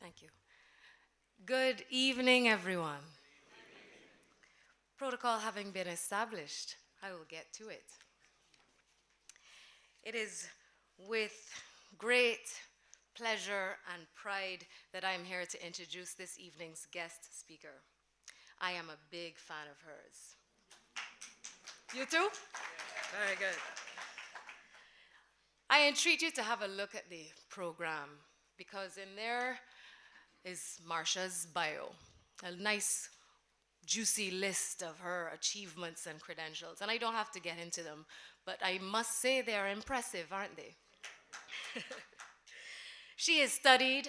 Thank you. Good evening, everyone. Protocol having been established, I will get to it. It is with great pleasure and pride that I am here to introduce this evening's guest speaker. I am a big fan of hers. You too? Very good. I entreat you to have a look at the program because in there is Marsha's bio, a nice, juicy list of her achievements and credentials. And I don't have to get into them, but I must say they are impressive, aren't they? She is studied,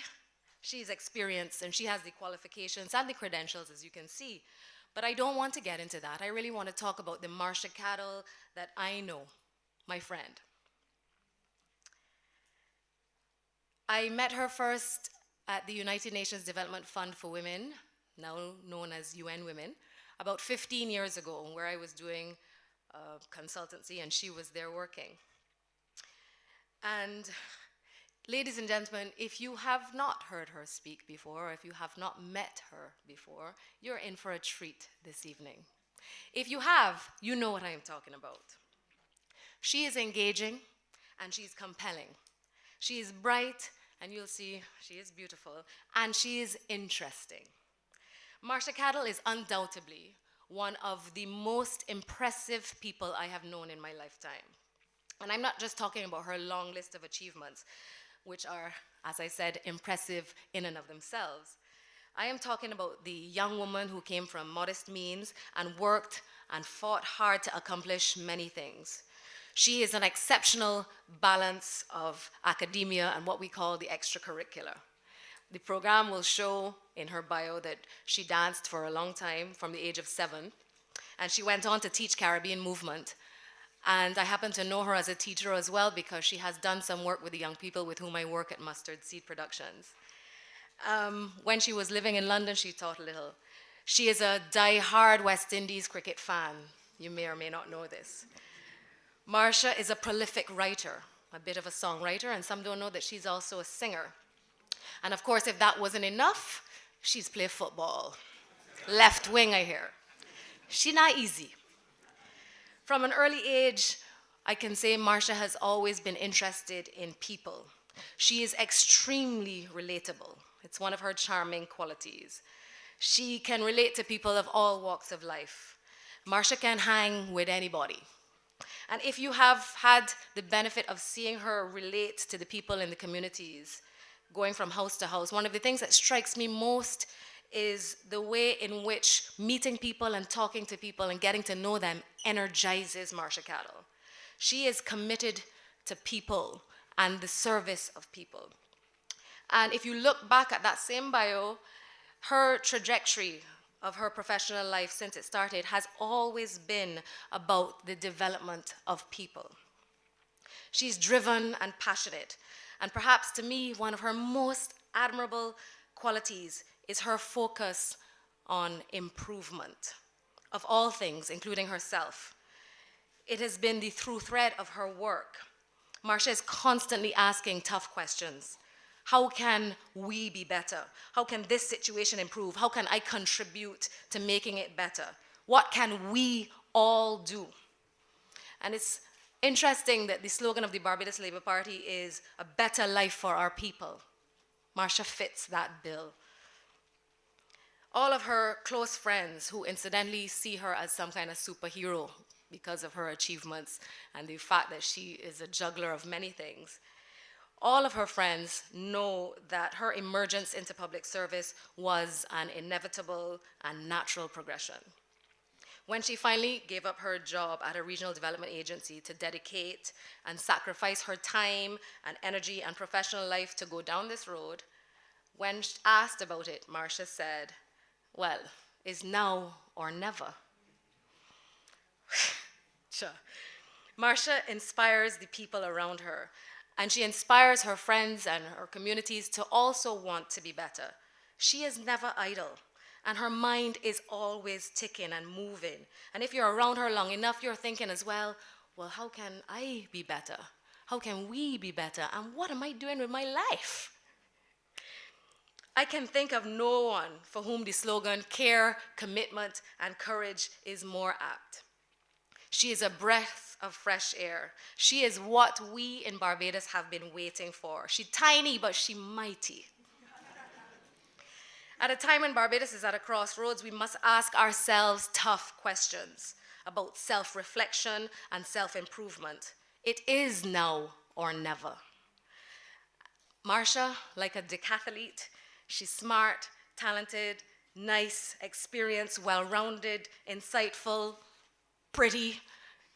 she's experienced, and she has the qualifications and the credentials, as you can see. But I don't want to get into that. I really want to talk about the Marsha Caddle that I know, my friend. I met her first at the United Nations Development Fund for Women, now known as UN Women, about 15 years ago, where I was doing consultancy and she was there working. And ladies and gentlemen, if you have not heard her speak before, or if you have not met her before, you're in for a treat this evening. If you have, you know what I am talking about. She is engaging and she's compelling. She is bright, and you'll see she is beautiful, and she is interesting. Marsha Caddle is undoubtedly one of the most impressive people I have known in my lifetime. And I'm not just talking about her long list of achievements, which are, as I said, impressive in and of themselves. I am talking about the young woman who came from modest means and worked and fought hard to accomplish many things. She is an exceptional balance of academia and what we call the extracurricular. The program will show in her bio that she danced for a long time from the age of 7, and she went on to teach Caribbean movement. And I happen to know her as a teacher as well because she has done some work with the young people with whom I work at Mustard Seed Productions. When she was living in London, she taught a little. She is a die-hard West Indies cricket fan. You may or may not know this. Marsha is a prolific writer, a bit of a songwriter, and some don't know that she's also a singer. And of course, if that wasn't enough, she's played football. Left wing, I hear. She's not easy. From an early age, I can say Marsha has always been interested in people. She is extremely relatable. It's one of her charming qualities. She can relate to people of all walks of life. Marsha can hang with anybody. And if you have had the benefit of seeing her relate to the people in the communities, going from house to house, one of the things that strikes me most is the way in which meeting people and talking to people and getting to know them energizes Marsha Caddle. She is committed to people and the service of people. And if you look back at that same bio, her trajectory of her professional life since it started has always been about the development of people. She's driven and passionate, and perhaps to me, one of her most admirable qualities is her focus on improvement of all things, including herself. It has been the through thread of her work. Marsha is constantly asking tough questions. How can we be better? How can this situation improve? How can I contribute to making it better? What can we all do? And it's interesting that the slogan of the Barbados Labour Party is a better life for our people. Marsha fits that bill. All of her close friends, who incidentally see her as some kind of superhero because of her achievements and the fact that she is a juggler of many things, all of her friends know that her emergence into public service was an inevitable and natural progression. When she finally gave up her job at a regional development agency to dedicate and sacrifice her time and energy and professional life to go down this road, when asked about it, Marsha said, well, it's now or never. Marsha inspires the people around her, and she inspires her friends and her communities to also want to be better. She is never idle, and her mind is always ticking and moving. And if you're around her long enough, you're thinking as well, how can I be better? How can we be better? And what am I doing with my life? I can think of no one for whom the slogan care, commitment, and courage is more apt. She is a breath of fresh air. She is what we in Barbados have been waiting for. She's tiny, but she's mighty. At a time when Barbados is at a crossroads, we must ask ourselves tough questions about self-reflection and self-improvement. It is now or never. Marsha, like a decathlete, she's smart, talented, nice, experienced, well-rounded, insightful, pretty.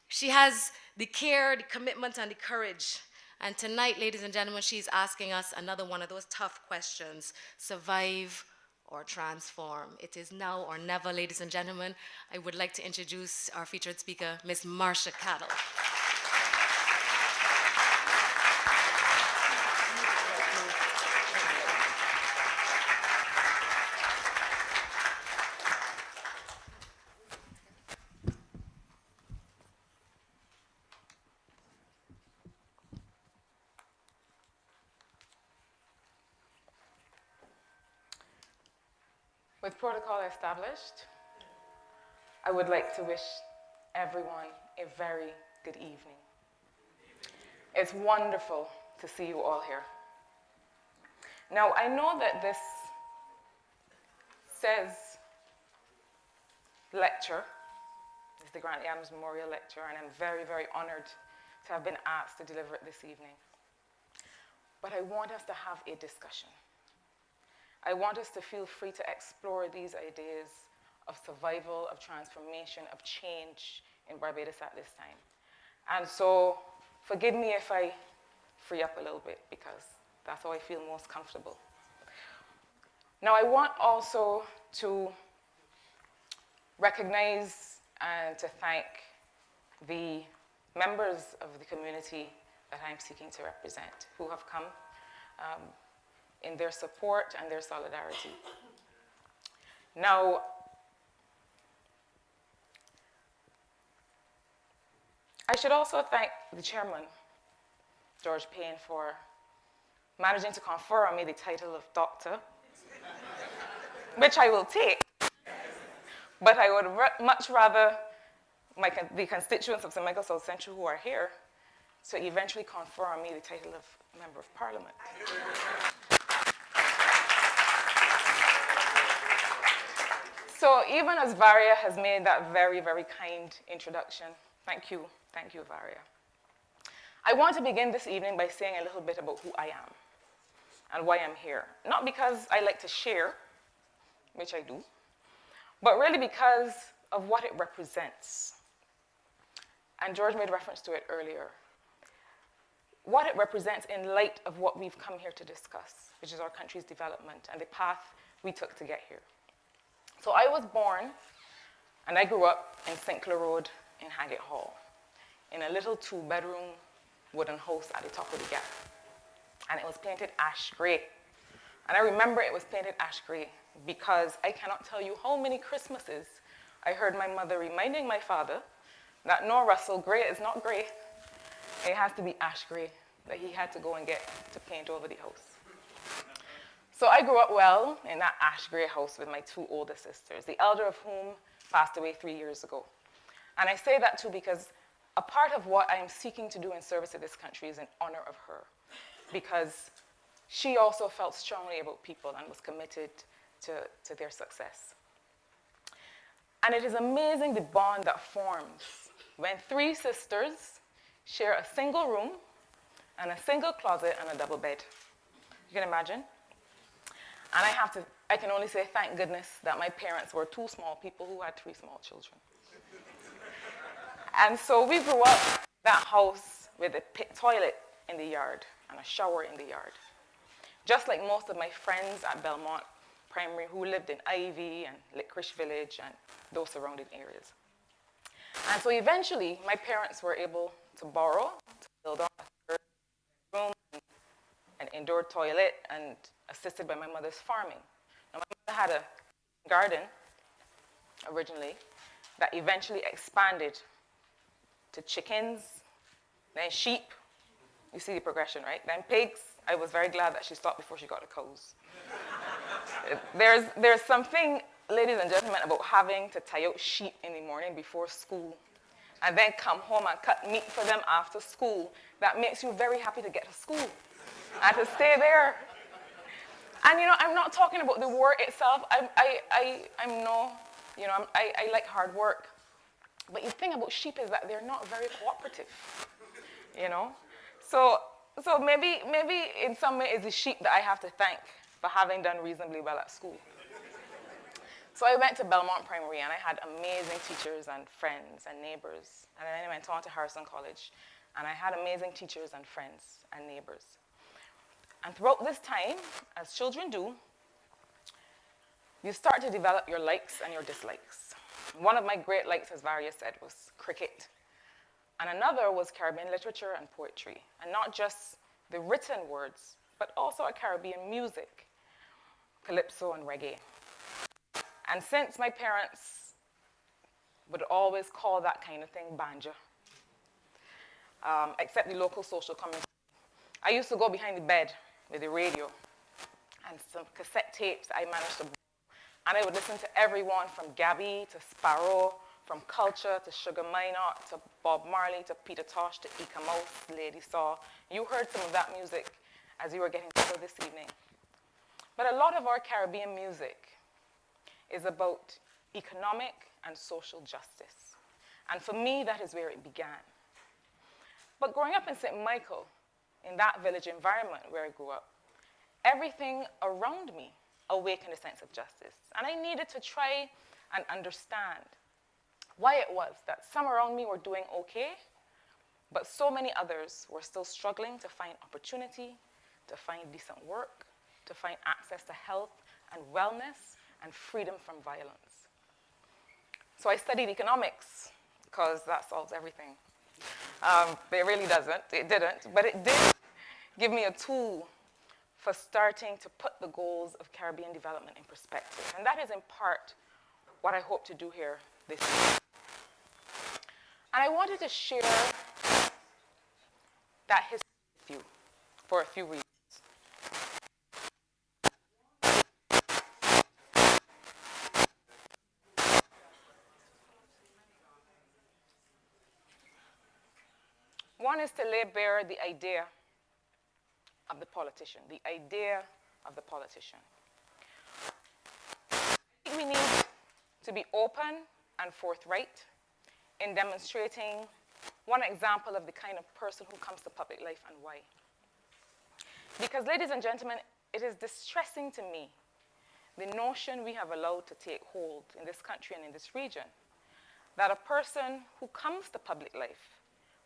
She has the care, the commitment, and the courage. And tonight, ladies and gentlemen, she's asking us another one of those tough questions: survive or transform. It is now or never, ladies and gentlemen. I would like to introduce our featured speaker, Ms. Marsha Caddle. With protocol established, I would like to wish everyone a very good evening. It's wonderful to see you all here. Now, I know that this says lecture, it's the Grantley Adams Memorial Lecture, and I'm very, very honored to have been asked to deliver it this evening. But I want us to have a discussion. I want us to feel free to explore these ideas of survival, of transformation, of change in Barbados at this time. And so, forgive me if I free up a little bit, because that's how I feel most comfortable. Now, I want also to recognize and to thank the members of the community that I'm seeking to represent, who have come in their support and their solidarity. Now, I should also thank the chairman, George Payne, for managing to confer on me the title of doctor, which I will take, but I would much rather the constituents of St. Michael South Central who are here to eventually confer on me the title of Member of Parliament. So even as Varia has made that very, very kind introduction, thank you, Varia. I want to begin this evening by saying a little bit about who I am and why I'm here. Not because I like to share, which I do, but really because of what it represents. And George made reference to it earlier. What it represents in light of what we've come here to discuss, which is our country's development and the path we took to get here. So I was born and I grew up in St. Clair Road in Haggett Hall, in a little 2-bedroom wooden house at the top of the gap. And it was painted ash gray. And I remember it was painted ash gray because I cannot tell you how many Christmases I heard my mother reminding my father that no, Russell, gray is not gray. It has to be ash gray that he had to go and get to paint over the house. So I grew up well in that ash gray house with my 2 older sisters, the elder of whom passed away 3 years ago. And I say that too because a part of what I am seeking to do in service to this country is in honor of her, because she also felt strongly about people and was committed to their success. And it is amazing the bond that forms when 3 sisters share a single room and a single closet and a double bed. You can imagine? And I can only say thank goodness that my parents were 2 small people who had 3 small children. And so we grew up in that house with a toilet in the yard and a shower in the yard. Just like most of my friends at Belmont Primary who lived in Ivy and Licorice Village and those surrounding areas. And so eventually, my parents were able to borrow to build up a 3rd room, an indoor toilet, and assisted by my mother's farming. Now, my mother had a garden originally that eventually expanded to chickens, then sheep. You see the progression, right? Then pigs. I was very glad that she stopped before she got the cows. There's something, ladies and gentlemen, about having to tie out sheep in the morning before school and then come home and cut meat for them after school that makes you very happy to get to school and to stay there. And I'm not talking about the work itself. I like hard work. But the thing about sheep is that they're not very cooperative, So maybe in some way it's the sheep that I have to thank for having done reasonably well at school. So I went to Belmont Primary and I had amazing teachers and friends and neighbors. And then I went on to Harrison College and I had amazing teachers and friends and neighbors. And throughout this time, as children do, you start to develop your likes and your dislikes. One of my great likes, as Varia said, was cricket. And another was Caribbean literature and poetry. And not just the written words, but also Caribbean music, calypso and reggae. And since my parents would always call that kind of thing banja, except the local social community, I used to go behind the bed with the radio and some cassette tapes I managed to borrow. And I would listen to everyone from Gabby to Sparrow, from Culture to Sugar Minot to Bob Marley to Peter Tosh to Ika Mouse, Lady Saw. You heard some of that music as you were getting settled this evening. But a lot of our Caribbean music is about economic and social justice. And for me, that is where it began. But growing up in St. Michael, in that village environment where I grew up, everything around me awakened a sense of justice. And I needed to try and understand why it was that some around me were doing okay, but so many others were still struggling to find opportunity, to find decent work, to find access to health and wellness and freedom from violence. So I studied economics, because that solves everything. But it really doesn't. It didn't. But it did give me a tool for starting to put the goals of Caribbean development in perspective. And that is in part what I hope to do here this year. And I wanted to share that history with you for a few reasons. One is to lay bare the idea of the politician, the idea of the politician. I think we need to be open and forthright in demonstrating one example of the kind of person who comes to public life and why. Because, ladies and gentlemen, it is distressing to me, the notion we have allowed to take hold in this country and in this region, that a person who comes to public life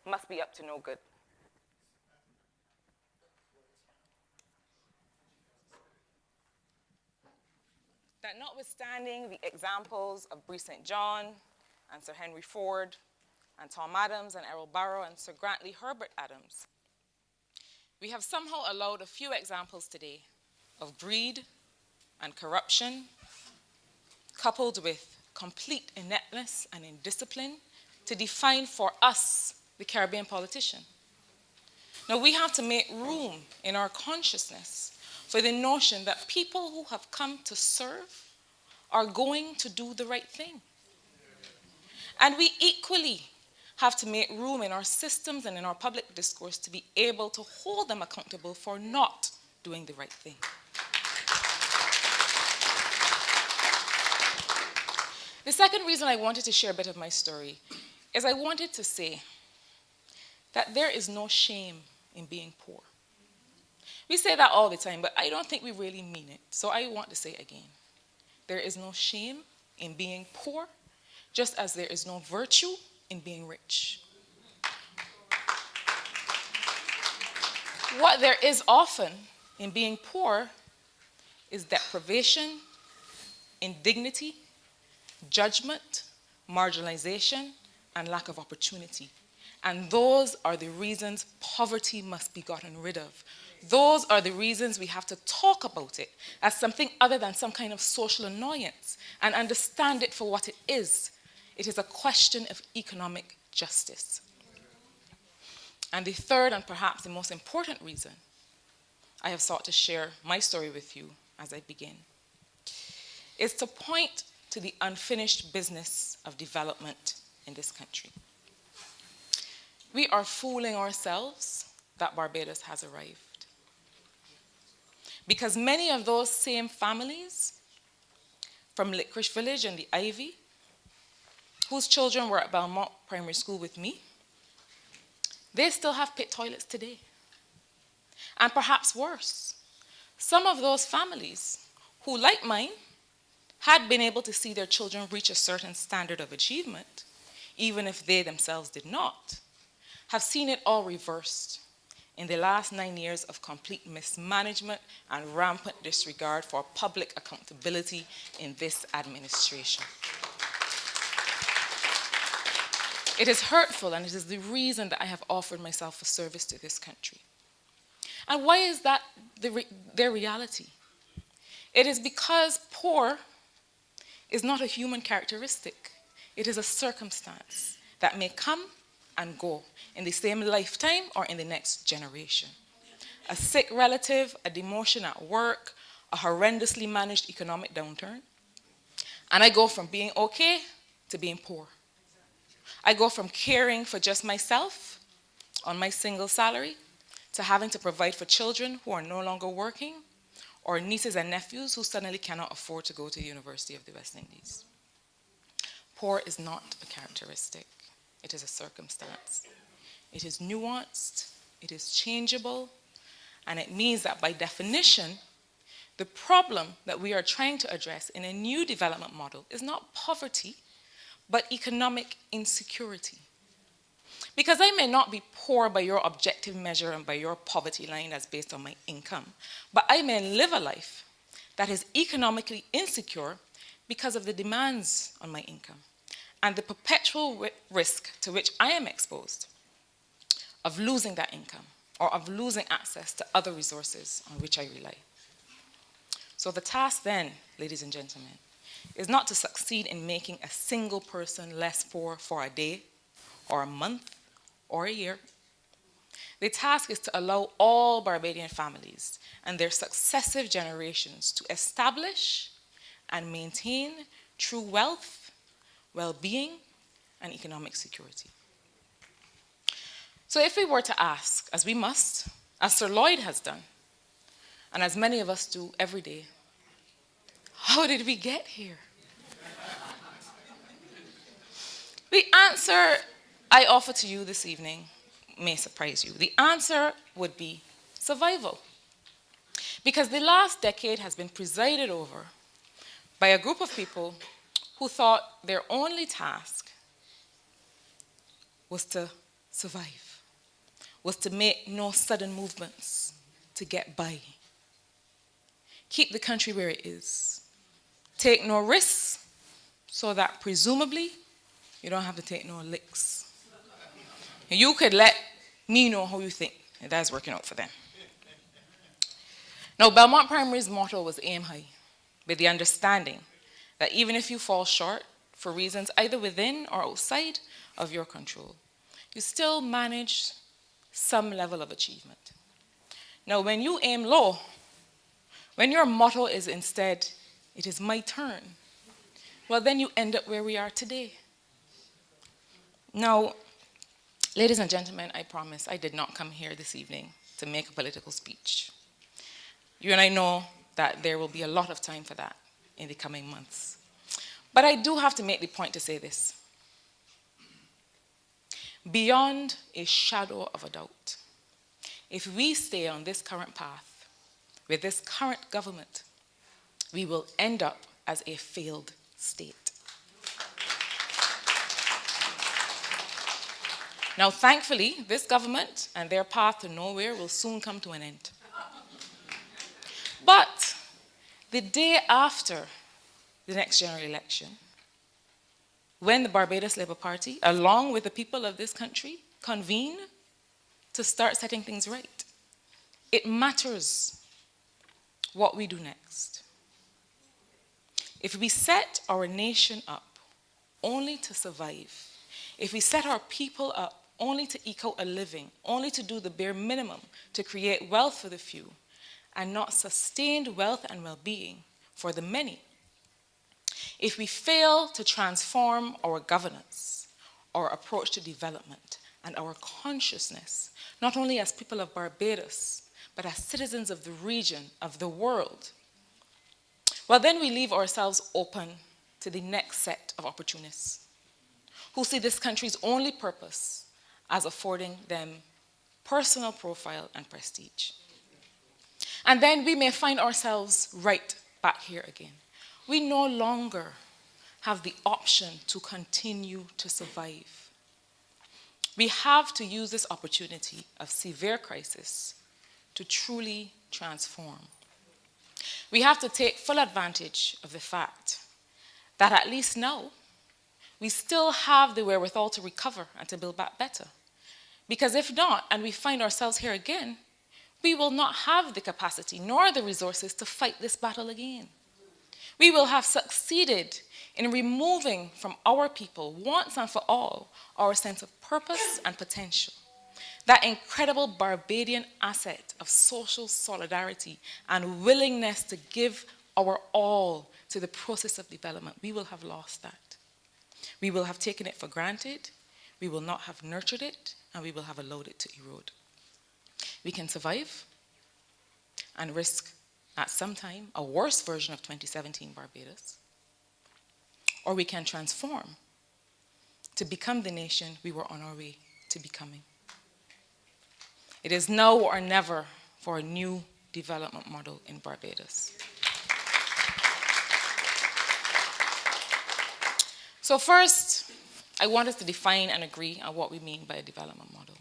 must be up to no good. That notwithstanding the examples of Bree St. John and Sir Henry Ford and Tom Adams and Errol Barrow and Sir Grantley Herbert Adams, we have somehow allowed a few examples today of greed and corruption, coupled with complete ineptness and indiscipline, to define for us the Caribbean politician. Now, we have to make room in our consciousness for the notion that people who have come to serve are going to do the right thing. And we equally have to make room in our systems and in our public discourse to be able to hold them accountable for not doing the right thing. The second reason I wanted to share a bit of my story is I wanted to say that there is no shame in being poor. We say that all the time, but I don't think we really mean it. So I want to say it again. There is no shame in being poor, just as there is no virtue in being rich. What there is often in being poor is deprivation, indignity, judgment, marginalization, and lack of opportunity. And those are the reasons poverty must be gotten rid of. Those are the reasons we have to talk about it as something other than some kind of social annoyance and understand it for what it is. It is a question of economic justice. And the third and perhaps the most important reason I have sought to share my story with you as I begin, is to point to the unfinished business of development in this country. We are fooling ourselves that Barbados has arrived, because many of those same families from Licorice Village and the Ivy, whose children were at Belmont Primary School with me, they still have pit toilets today. And perhaps worse, some of those families who, like mine, had been able to see their children reach a certain standard of achievement, even if they themselves did not, have seen it all reversed in the last 9 years of complete mismanagement and rampant disregard for public accountability in this administration. It is hurtful, and it is the reason that I have offered myself for service to this country. And why is that their reality? It is because poor is not a human characteristic. It is a circumstance that may come and go in the same lifetime or in the next generation. A sick relative, a demotion at work, a horrendously managed economic downturn, and I go from being okay to being poor. I go from caring for just myself on my single salary to having to provide for children who are no longer working, or nieces and nephews who suddenly cannot afford to go to the University of the West Indies. Poor is not a characteristic. It is a circumstance. It is nuanced, it is changeable, and it means that by definition, the problem that we are trying to address in a new development model is not poverty, but economic insecurity. Because I may not be poor by your objective measure and by your poverty line as based on my income, but I may live a life that is economically insecure because of the demands on my income and the perpetual risk to which I am exposed of losing that income or of losing access to other resources on which I rely. So the task then, ladies and gentlemen, is not to succeed in making a single person less poor for a day or a month or a year. The task is to allow all Barbadian families and their successive generations to establish and maintain true wealth, well-being, and economic security. So if we were to ask, as we must, as Sir Lloyd has done, and as many of us do every day, how did we get here? The answer I offer to you this evening may surprise you. The answer would be survival. Because the last decade has been presided over by a group of people who thought their only task was to survive, was to make no sudden movements, to get by. Keep the country where it is. Take no risks, so that presumably you don't have to take no licks. You could let me know how you think, and that's working out for them. Now, Belmont Primary's motto was aim high, with the understanding that even if you fall short for reasons either within or outside of your control, you still manage some level of achievement. Now, when you aim low, when your motto is instead, it is my turn, well, then you end up where we are today. Now, ladies and gentlemen, I promise I did not come here this evening to make a political speech. You and I know that there will be a lot of time for that in the coming months. But I do have to make the point to say this. Beyond a shadow of a doubt, if we stay on this current path, with this current government, we will end up as a failed state. Now, thankfully, this government and their path to nowhere will soon come to an end. But the day after the next general election, when the Barbados Labour Party, along with the people of this country, convene to start setting things right, it matters what we do next. If we set our nation up only to survive, if we set our people up only to eke out a living, only to do the bare minimum to create wealth for the few, and not sustained wealth and well-being for the many if we fail to transform our governance, our approach to development, and our consciousness, not only as people of Barbados, but as citizens of the region, of the world, well, then we leave ourselves open to the next set of opportunists who see this country's only purpose as affording them personal profile and prestige. And then we may find ourselves right back here again. We no longer have the option to continue to survive. We have to use this opportunity of severe crisis to truly transform. We have to take full advantage of the fact that at least now, we still have the wherewithal to recover and to build back better. Because if not, and we find ourselves here again, we will not have the capacity nor the resources to fight this battle again. We will have succeeded in removing from our people, once and for all, our sense of purpose and potential. That incredible Barbadian asset of social solidarity and willingness to give our all to the process of development, we will have lost that. We will have taken it for granted, we will not have nurtured it, and we will have allowed it to erode. We can survive and risk at some time a worse version of 2017 Barbados, or we can transform to become the nation we were on our way to becoming. It is now or never for a new development model in Barbados. So first, I want us to define and agree on what we mean by a development model.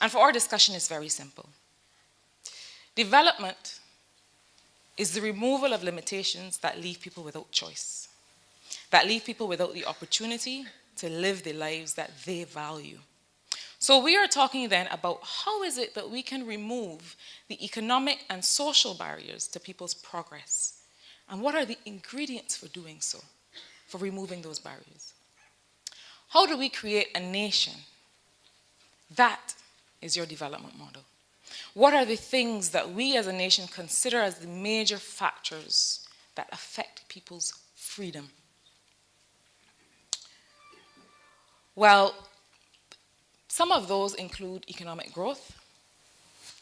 And for our discussion, it's very simple. Development is the removal of limitations that leave people without choice, that leave people without the opportunity to live the lives that they value. So we are talking then about how is it that we can remove the economic and social barriers to people's progress, and what are the ingredients for doing so, for removing those barriers. How do we create a nation? That is your development model. What are the things that we as a nation consider as the major factors that affect people's freedom? Well, some of those include economic growth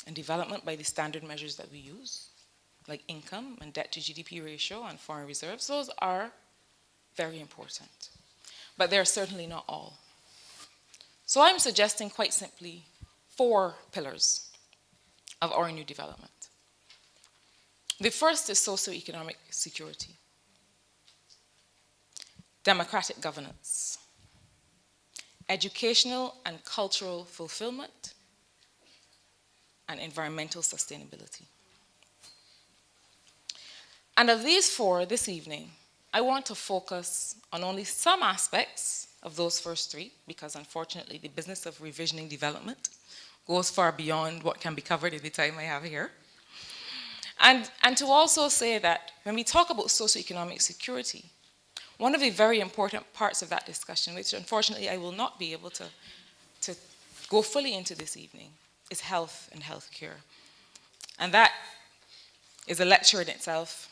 and development by the standard measures that we use, like income and debt to GDP ratio and foreign reserves. Those are very important, but they're certainly not all. So I'm suggesting quite simply 4 pillars of our new development. The first is socioeconomic security, democratic governance, educational and cultural fulfillment, and environmental sustainability. And of these 4 this evening, I want to focus on only some aspects of those first 3, because unfortunately the business of revisioning development goes far beyond what can be covered in the time I have here. And to also say that when we talk about socioeconomic security, one of the very important parts of that discussion, which unfortunately I will not be able to go fully into this evening, is health and healthcare. And that is a lecture in itself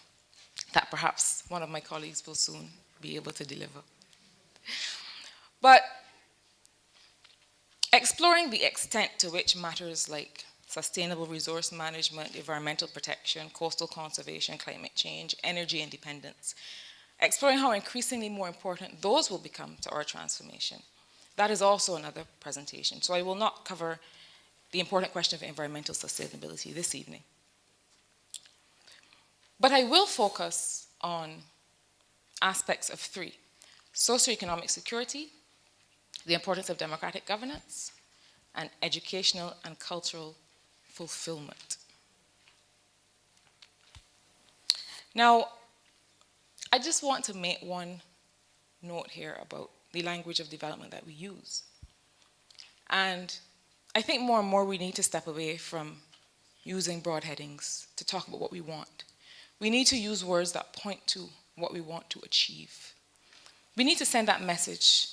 that perhaps one of my colleagues will soon be able to deliver. But exploring the extent to which matters like sustainable resource management, environmental protection, coastal conservation, climate change, energy independence, exploring how increasingly more important those will become to our transformation. That is also another presentation. So I will not cover the important question of environmental sustainability this evening. But I will focus on aspects of 3: socioeconomic security, the importance of democratic governance, and educational and cultural fulfillment. Now, I just want to make one note here about the language of development that we use. And I think more and more we need to step away from using broad headings to talk about what we want. We need to use words that point to what we want to achieve. We need to send that message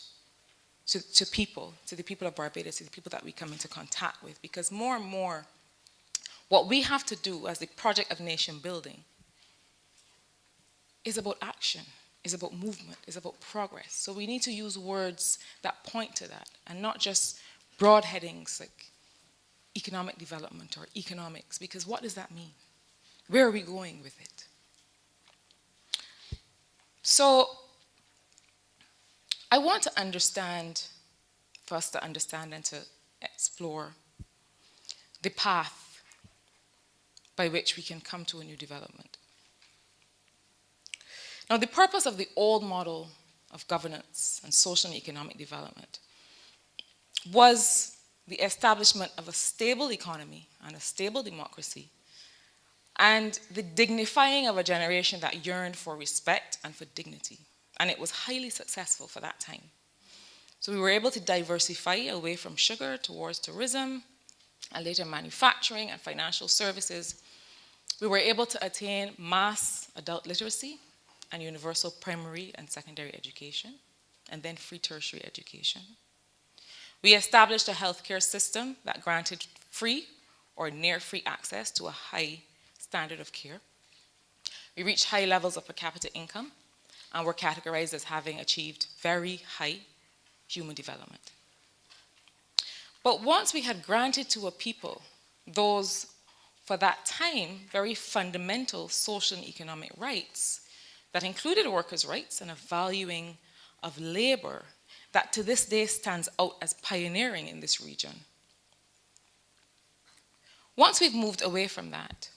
to people, to the people of Barbados, to the people that we come into contact with, because more and more what we have to do as the project of nation building is about action, is about movement, is about progress. So we need to use words that point to that and not just broad headings like economic development or economics, because what does that mean? Where are we going with it? So I want to understand, for us to understand and to explore the path by which we can come to a new development. Now, the purpose of the old model of governance and social and economic development was the establishment of a stable economy and a stable democracy, and the dignifying of a generation that yearned for respect and for dignity. And it was highly successful for that time. So we were able to diversify away from sugar towards tourism, and later manufacturing and financial services. We were able to attain mass adult literacy and universal primary and secondary education, and then free tertiary education. We established a healthcare system that granted free or near free access to a high standard of care. We reached high levels of per capita income and were categorized as having achieved very high human development. But once we had granted to a people those, for that time, very fundamental social and economic rights that included workers' rights and a valuing of labor that to this day stands out as pioneering in this region. Once we've moved away from that,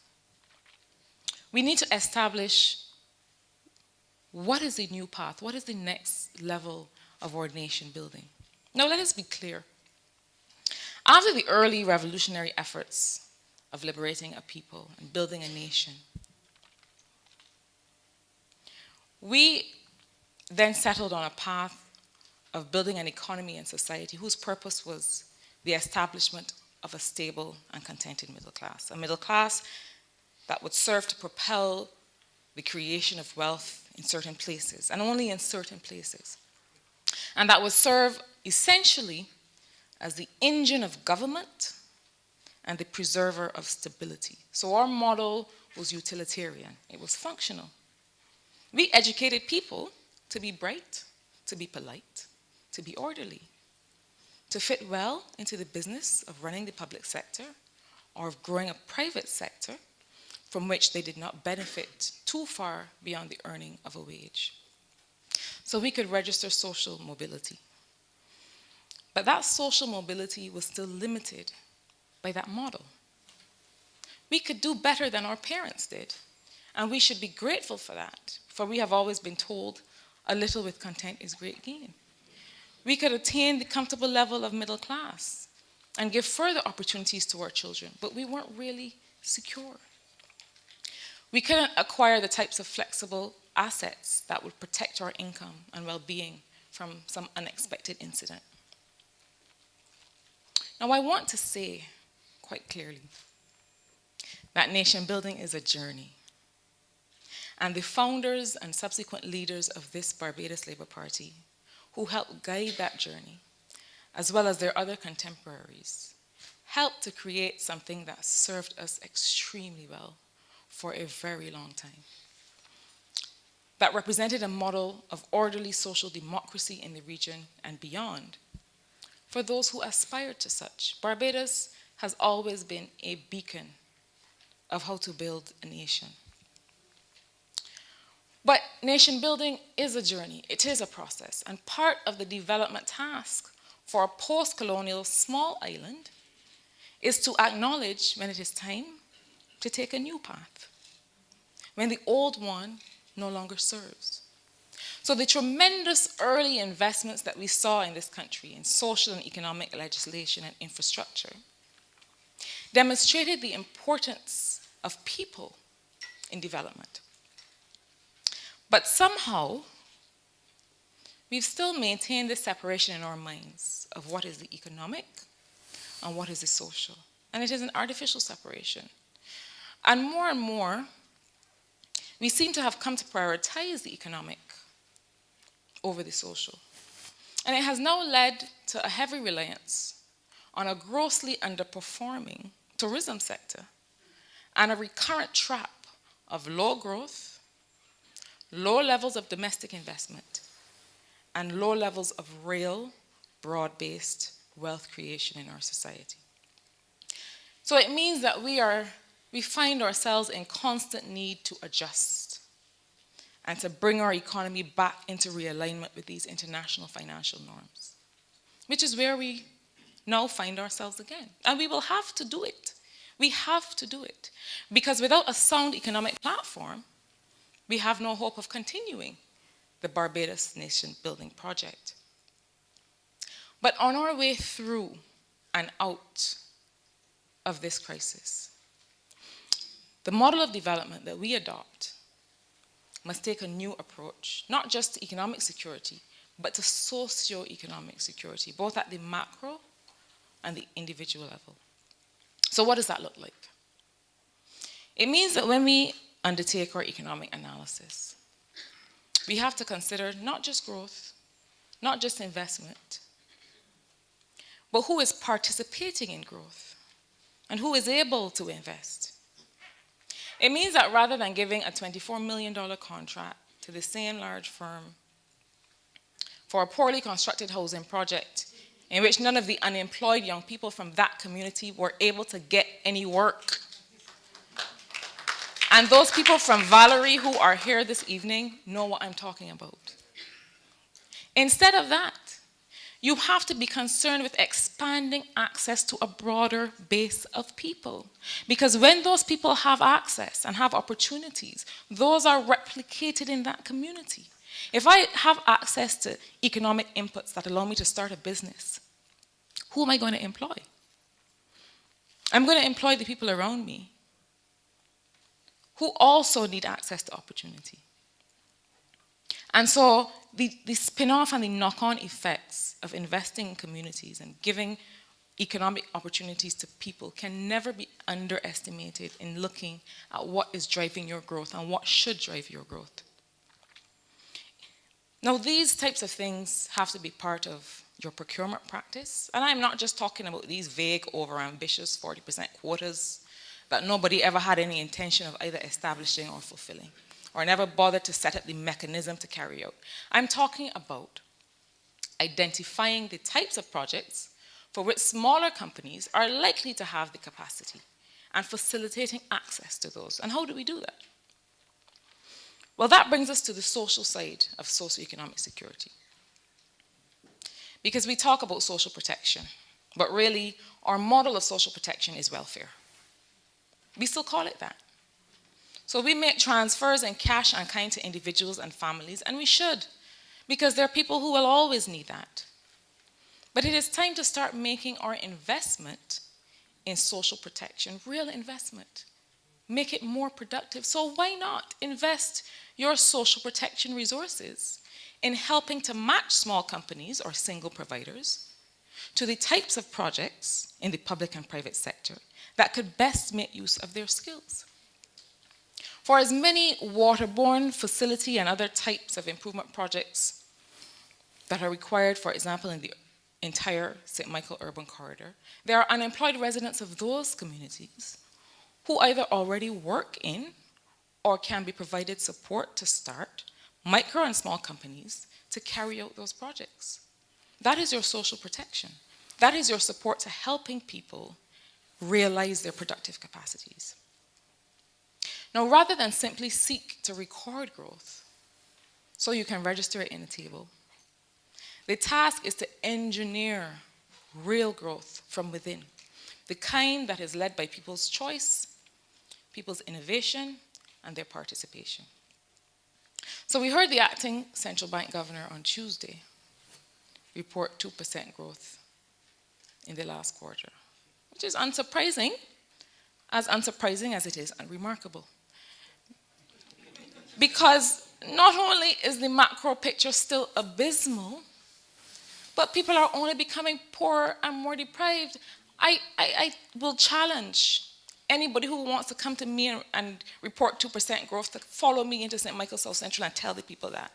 we need to establish what is the new path, what is the next level of our nation building. Now let us be clear. After the early revolutionary efforts of liberating a people and building a nation, we then settled on a path of building an economy and society whose purpose was the establishment of a stable and contented middle class, a middle class that would serve to propel the creation of wealth in certain places, and only in certain places, and that would serve essentially as the engine of government and the preserver of stability. So our model was utilitarian, it was functional. We educated people to be bright, to be polite, to be orderly, to fit well into the business of running the public sector or of growing a private sector from which they did not benefit too far beyond the earning of a wage. So we could register social mobility. But that social mobility was still limited by that model. We could do better than our parents did, and we should be grateful for that, for we have always been told a little with content is great gain. We could attain the comfortable level of middle class and give further opportunities to our children, but we weren't really secure. We couldn't acquire the types of flexible assets that would protect our income and well-being from some unexpected incident. Now, I want to say quite clearly that nation building is a journey. And the founders and subsequent leaders of this Barbados Labour Party who helped guide that journey, as well as their other contemporaries, helped to create something that served us extremely well for a very long time, that represented a model of orderly social democracy in the region and beyond. For those who aspired to such, Barbados has always been a beacon of how to build a nation. But nation building is a journey, it is a process, and part of the development task for a post-colonial small island is to acknowledge when it is time to take a new path, when the old one no longer serves. So the tremendous early investments that we saw in this country in social and economic legislation and infrastructure demonstrated the importance of people in development. But somehow, we've still maintained this separation in our minds of what is the economic and what is the social. And it is an artificial separation. And more, we seem to have come to prioritize the economic over the social. And it has now led to a heavy reliance on a grossly underperforming tourism sector and a recurrent trap of low growth, low levels of domestic investment, and low levels of real, broad-based wealth creation in our society. So it means that we find ourselves in constant need to adjust and to bring our economy back into realignment with these international financial norms, which is where we now find ourselves again. And we will have to do it. We have to do it. Because without a sound economic platform, we have no hope of continuing the Barbados nation building project. But on our way through and out of this crisis, the model of development that we adopt must take a new approach, not just to economic security, but to socio-economic security, both at the macro and the individual level. So what does that look like? It means that when we undertake our economic analysis, we have to consider not just growth, not just investment, but who is participating in growth and who is able to invest. It means that rather than giving a $24 million contract to the same large firm for a poorly constructed housing project in which none of the unemployed young people from that community were able to get any work, and those people from Valerie who are here this evening know what I'm talking about. Instead of that, you have to be concerned with expanding access to a broader base of people. Because when those people have access and have opportunities, those are replicated in that community. If I have access to economic inputs that allow me to start a business, who am I going to employ? I'm going to employ the people around me who also need access to opportunity. And so the spin-off and the knock-on effects of investing in communities and giving economic opportunities to people can never be underestimated in looking at what is driving your growth and what should drive your growth. Now, these types of things have to be part of your procurement practice. And I'm not just talking about these vague, over-ambitious 40% quotas that nobody ever had any intention of either establishing or fulfilling, or never bothered to set up the mechanism to carry out. I'm talking about identifying the types of projects for which smaller companies are likely to have the capacity and facilitating access to those. And how do we do that? Well, that brings us to the social side of socioeconomic security. Because we talk about social protection, but really our model of social protection is welfare. We still call it that. So we make transfers in cash and kind to individuals and families, and we should, because there are people who will always need that. But it is time to start making our investment in social protection real investment. Make it more productive. So why not invest your social protection resources in helping to match small companies or single providers to the types of projects in the public and private sector that could best make use of their skills? For as many waterborne facility and other types of improvement projects that are required, for example, in the entire St. Michael urban corridor, there are unemployed residents of those communities who either already work in or can be provided support to start micro and small companies to carry out those projects. That is your social protection. That is your support to helping people realize their productive capacities. Now, rather than simply seek to record growth so you can register it in a table, the task is to engineer real growth from within, the kind that is led by people's choice, people's innovation, and their participation. So we heard the acting central bank governor on Tuesday report 2% growth in the last quarter, which is unsurprising as it is unremarkable. Because not only is the macro picture still abysmal, but people are only becoming poorer and more deprived. I will challenge anybody who wants to come to me and report 2% growth to follow me into St. Michael South Central and tell the people that.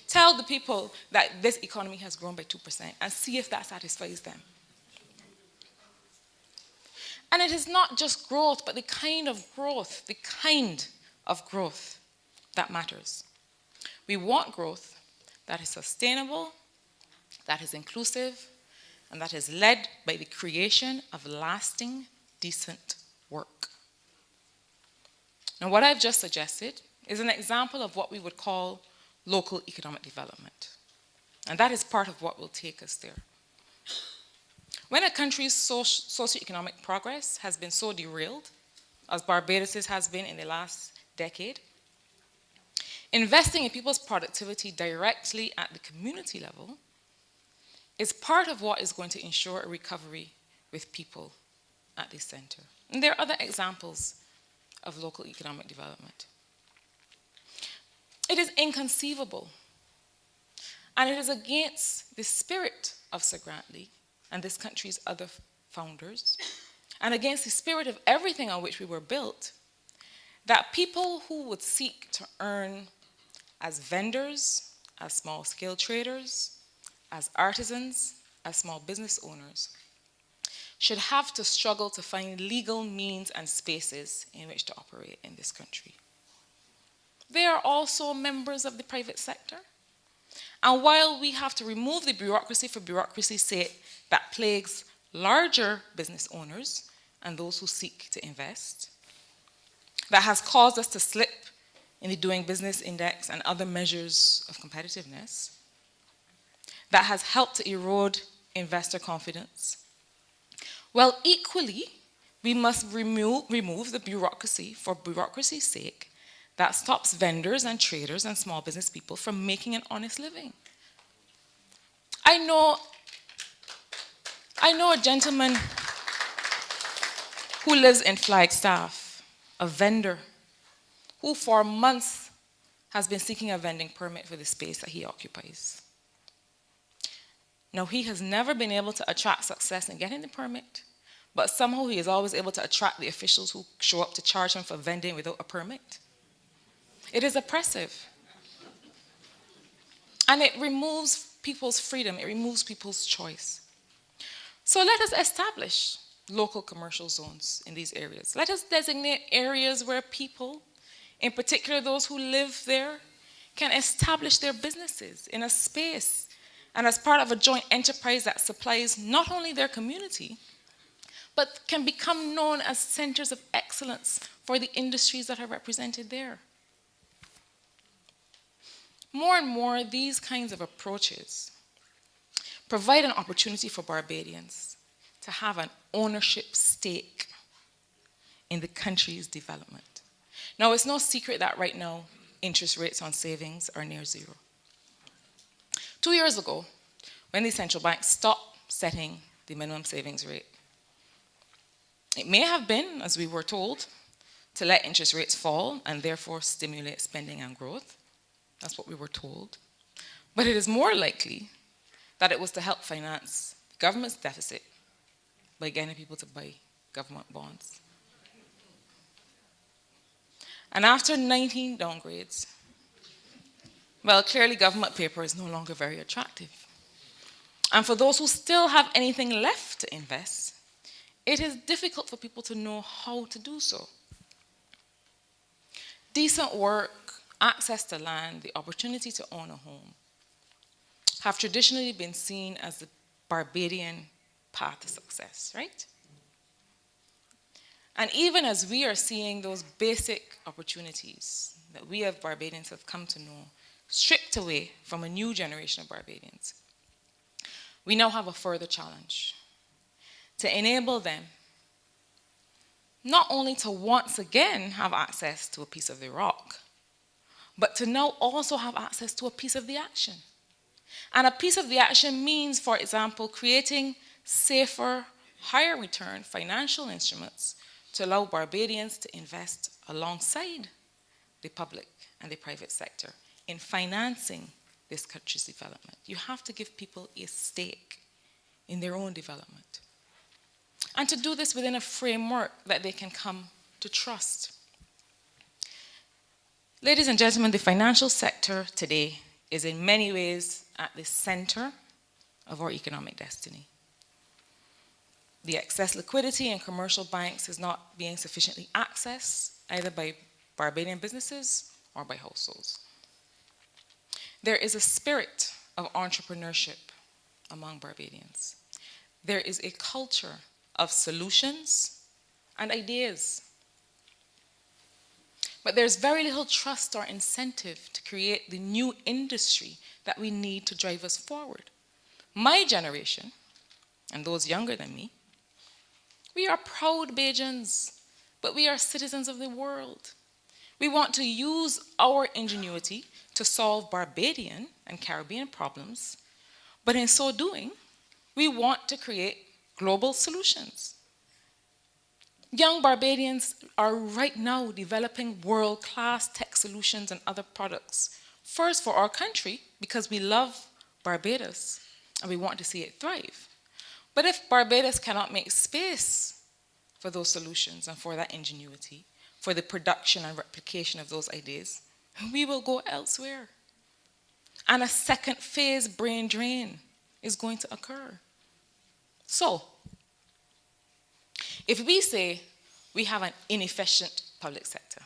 Tell the people that this economy has grown by 2% and see if that satisfies them. And it is not just growth, but the kind of growth that matters. We want growth that is sustainable, that is inclusive, and that is led by the creation of lasting, decent work. Now, what I've just suggested is an example of what we would call local economic development. And that is part of what will take us there. When a country's socioeconomic progress has been so derailed, as Barbados has been in the last decade, investing in people's productivity directly at the community level is part of what is going to ensure a recovery with people at the center. And there are other examples of local economic development. It is inconceivable, and it is against the spirit of Sir Grantley and this country's other founders, and against the spirit of everything on which we were built, that people who would seek to earn as vendors, as small-scale traders, as artisans, as small business owners, should have to struggle to find legal means and spaces in which to operate in this country. They are also members of the private sector. And while we have to remove the bureaucracy for bureaucracy's sake that plagues larger business owners and those who seek to invest, that has caused us to slip in the Doing Business Index and other measures of competitiveness, that has helped to erode investor confidence. Well, equally, we must remove the bureaucracy for bureaucracy's sake that stops vendors and traders and small business people from making an honest living. I know a gentleman who lives in Flagstaff, a vendor, who for months has been seeking a vending permit for the space that he occupies. Now, he has never been able to attract success in getting the permit, but somehow he is always able to attract the officials who show up to charge him for vending without a permit. It is oppressive. And it removes people's freedom, it removes people's choice. So let us establish local commercial zones in these areas. Let us designate areas where people, in particular those who live there, can establish their businesses in a space and as part of a joint enterprise that supplies not only their community, but can become known as centers of excellence for the industries that are represented there. More and more, these kinds of approaches provide an opportunity for Barbadians to have an ownership stake in the country's development. Now, it's no secret that right now, interest rates on savings are near zero. 2 years ago, when the central bank stopped setting the minimum savings rate, it may have been, as we were told, to let interest rates fall and therefore stimulate spending and growth. That's what we were told. But it is more likely that it was to help finance the government's deficit by getting people to buy government bonds. And after 19 downgrades, well, clearly government paper is no longer very attractive. And for those who still have anything left to invest, it is difficult for people to know how to do so. Decent work, access to land, the opportunity to own a home have traditionally been seen as the Barbadian path to success, right? And even as we are seeing those basic opportunities that we as Barbadians have come to know stripped away from a new generation of Barbadians, we now have a further challenge to enable them not only to once again have access to a piece of the rock, but to now also have access to a piece of the action. And a piece of the action means, for example, creating safer, higher return financial instruments to allow Barbadians to invest alongside the public and the private sector in financing this country's development. You have to give people a stake in their own development. And to do this within a framework that they can come to trust. Ladies and gentlemen, the financial sector today is in many ways at the center of our economic destiny. The excess liquidity in commercial banks is not being sufficiently accessed either by Barbadian businesses or by households. There is a spirit of entrepreneurship among Barbadians. There is a culture of solutions and ideas. But there's very little trust or incentive to create the new industry that we need to drive us forward. My generation, and those younger than me, we are proud Bajans, but we are citizens of the world. We want to use our ingenuity to solve Barbadian and Caribbean problems, but in so doing, we want to create global solutions. Young Barbadians are right now developing world-class tech solutions and other products. First for our country, because we love Barbados and we want to see it thrive. But if Barbados cannot make space for those solutions and for that ingenuity, for the production and replication of those ideas, we will go elsewhere. And a second phase brain drain is going to occur. So, if we say we have an inefficient public sector,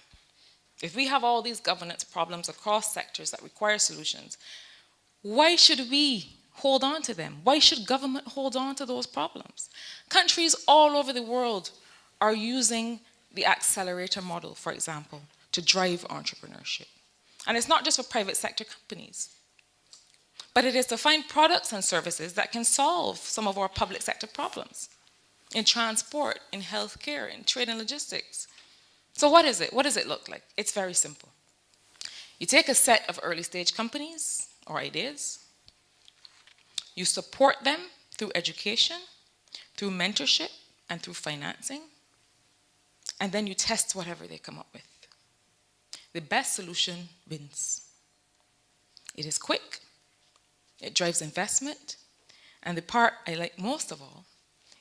if we have all these governance problems across sectors that require solutions, why should we hold on to them? Why should government hold on to those problems? Countries all over the world are using the accelerator model, for example, to drive entrepreneurship. And it's not just for private sector companies, but it is to find products and services that can solve some of our public sector problems in transport, in healthcare, in trade and logistics. So what is it? What does it look like? It's very simple. You take a set of early stage companies or ideas, you support them through education, through mentorship, and through financing, and then you test whatever they come up with. The best solution wins. It is quick, it drives investment, and the part I like most of all,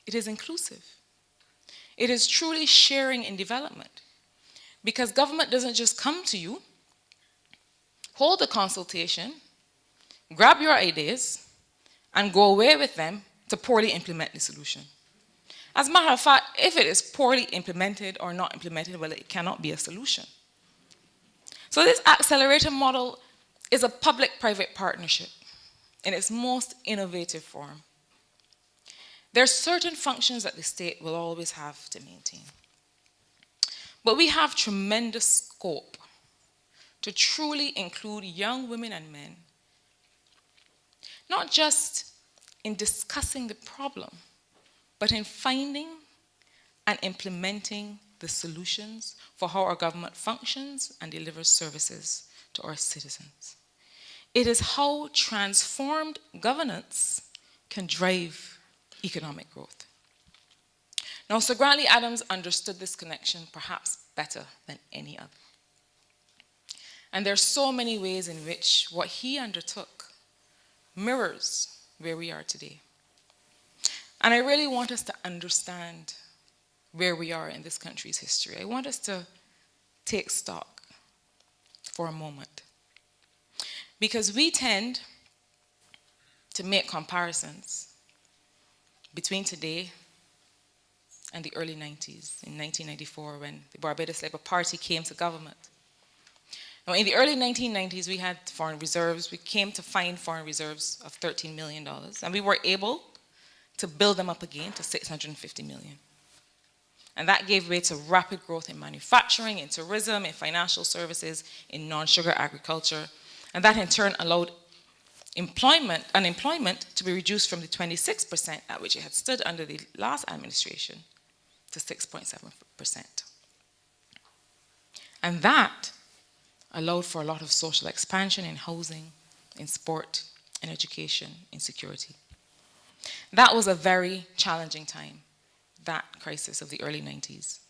it is inclusive. It is truly sharing in development, because government doesn't just come to you, hold a consultation, grab your ideas, and go away with them to poorly implement the solution. As a matter of fact, if it is poorly implemented or not implemented, well, it cannot be a solution. So this accelerator model is a public-private partnership in its most innovative form. There are certain functions that the state will always have to maintain. But we have tremendous scope to truly include young women and men, not just in discussing the problem, but in finding and implementing the solutions for how our government functions and delivers services to our citizens. It is how transformed governance can drive economic growth. Now, Sir Grantley Adams understood this connection perhaps better than any other. And there are so many ways in which what he undertook mirrors where we are today. And I really want us to understand where we are in this country's history. I want us to take stock for a moment. Because we tend to make comparisons between today and the early 90s, in 1994, when the Barbados Labour Party came to government. Now, in the early 1990s, we had foreign reserves. We came to find foreign reserves of $13 million, and we were able to build them up again to $650 million. And that gave way to rapid growth in manufacturing, in tourism, in financial services, in non-sugar agriculture. And that in turn allowed unemployment to be reduced from the 26% at which it had stood under the last administration to 6.7%. And that allowed for a lot of social expansion in housing, in sport, in education, in security. That was a very challenging time, that crisis of the early 90s.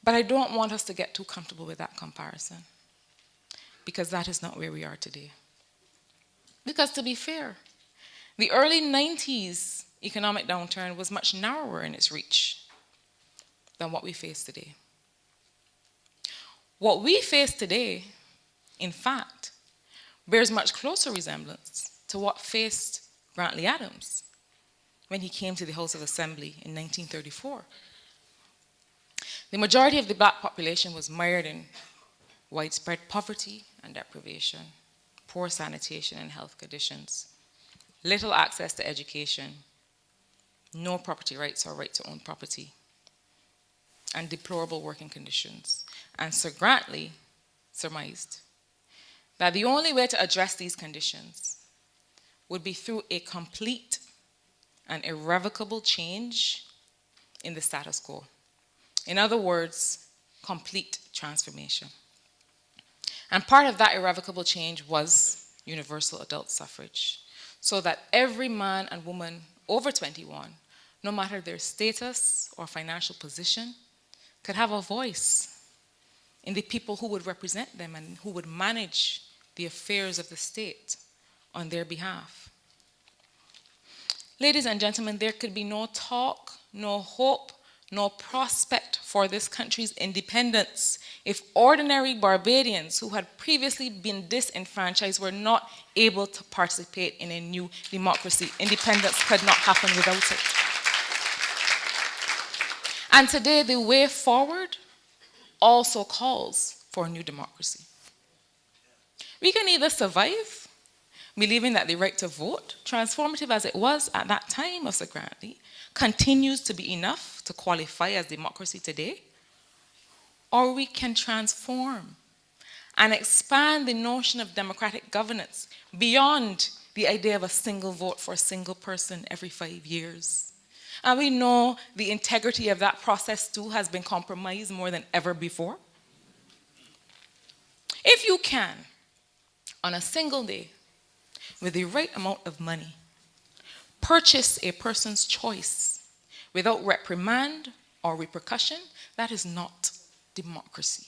But I don't want us to get too comfortable with that comparison, because that is not where we are today. Because to be fair, the early 90s economic downturn was much narrower in its reach than what we face today. What we face today, in fact, bears much closer resemblance to what faced Grantley Adams when he came to the House of Assembly in 1934. The majority of the black population was mired in widespread poverty and deprivation, poor sanitation and health conditions, little access to education, no property rights or right to own property, and deplorable working conditions. And Sir Grantley surmised that the only way to address these conditions would be through a complete and irrevocable change in the status quo. In other words, complete transformation. And part of that irrevocable change was universal adult suffrage, so that every man and woman over 21, no matter their status or financial position, could have a voice in the people who would represent them and who would manage the affairs of the state on their behalf. Ladies and gentlemen, there could be no talk, no hope, no prospect for this country's independence if ordinary Barbadians who had previously been disenfranchised were not able to participate in a new democracy. Independence could not happen without it. And today, the way forward also calls for a new democracy. We can either survive, believing that the right to vote, transformative as it was at that time of Sir Grantley, continues to be enough to qualify as democracy today, or we can transform and expand the notion of democratic governance beyond the idea of a single vote for a single person every 5 years. And we know the integrity of that process too has been compromised more than ever before. If you can, on a single day, with the right amount of money, purchase a person's choice without reprimand or repercussion, that is not democracy.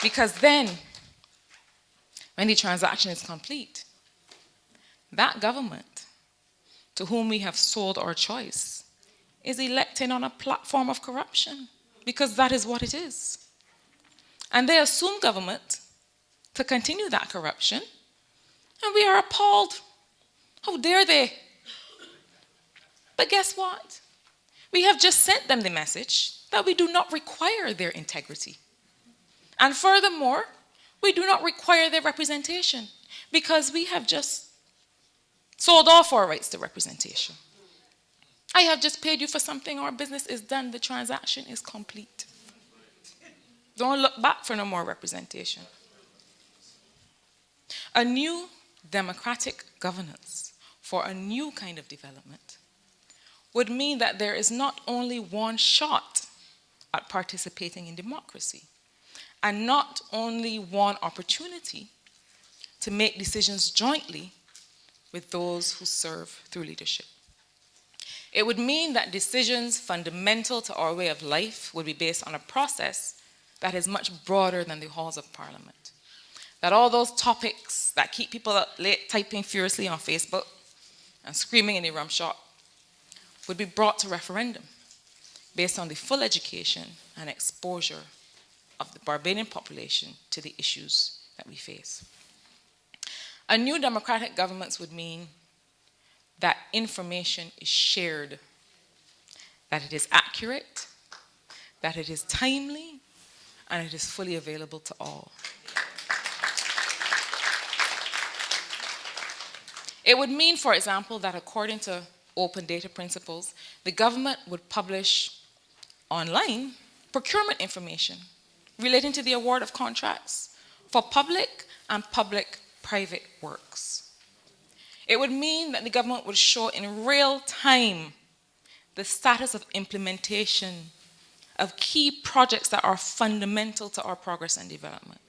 Because then, when the transaction is complete, that government to whom we have sold our choice is elected on a platform of corruption, because that is what it is. And they assume government to continue that corruption, and we are appalled. How dare they? But guess what? We have just sent them the message that we do not require their integrity. And furthermore, we do not require their representation, because we have just sold off our rights to representation. I have just paid you for something, our business is done, the transaction is complete. Don't look back for no more representation. A new democratic governance for a new kind of development would mean that there is not only one shot at participating in democracy, and not only one opportunity to make decisions jointly with those who serve through leadership. It would mean that decisions fundamental to our way of life would be based on a process that is much broader than the halls of Parliament. That all those topics that keep people up late typing furiously on Facebook and screaming in the rum shop would be brought to referendum based on the full education and exposure of the Barbadian population to the issues that we face. A new democratic governance would mean that information is shared, that it is accurate, that it is timely, and it is fully available to all. It would mean, for example, that according to open data principles, the government would publish online procurement information relating to the award of contracts for public and public-private works. It would mean that the government would show in real time the status of implementation of key projects that are fundamental to our progress and development,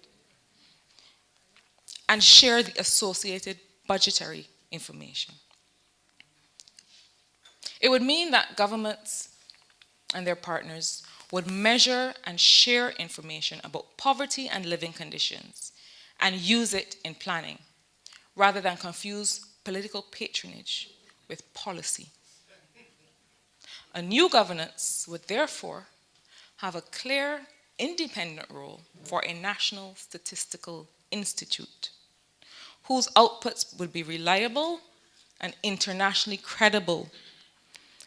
and share the associated budgetary information. It would mean that governments and their partners would measure and share information about poverty and living conditions and use it in planning, rather than confuse political patronage with policy. A new governance would therefore have a clear, independent role for a national statistical institute, whose outputs would be reliable and internationally credible,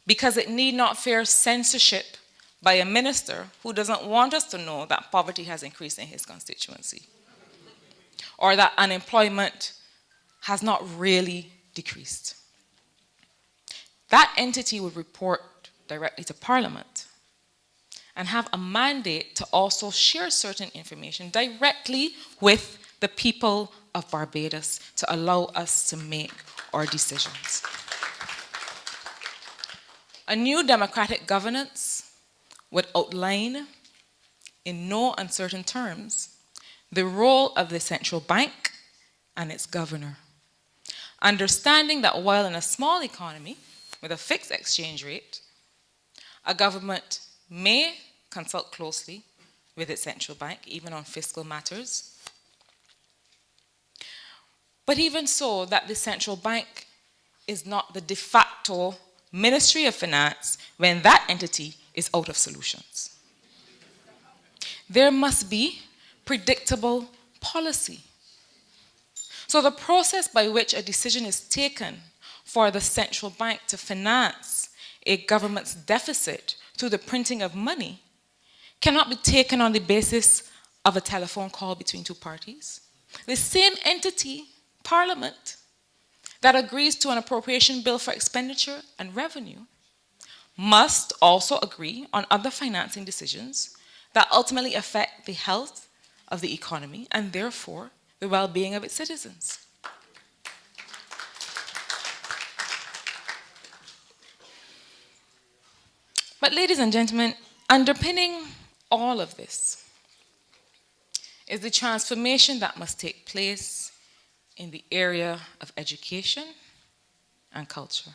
because it need not fear censorship by a minister who doesn't want us to know that poverty has increased in his constituency, or that unemployment has not really decreased. That entity would report directly to Parliament and have a mandate to also share certain information directly with the people of Barbados to allow us to make our decisions. A new democratic governance would outline, in no uncertain terms, the role of the central bank and its governor, understanding that while in a small economy with a fixed exchange rate, a government may consult closely with its central bank, even on fiscal matters, but even so, that the central bank is not the de facto Ministry of Finance when that entity is out of solutions. There must be predictable policy. So the process by which a decision is taken for the central bank to finance a government's deficit through the printing of money cannot be taken on the basis of a telephone call between two parties. The same entity, Parliament, that agrees to an appropriation bill for expenditure and revenue must also agree on other financing decisions that ultimately affect the health of the economy and therefore the well-being of its citizens. But ladies and gentlemen, underpinning all of this is the transformation that must take place in the area of education and culture.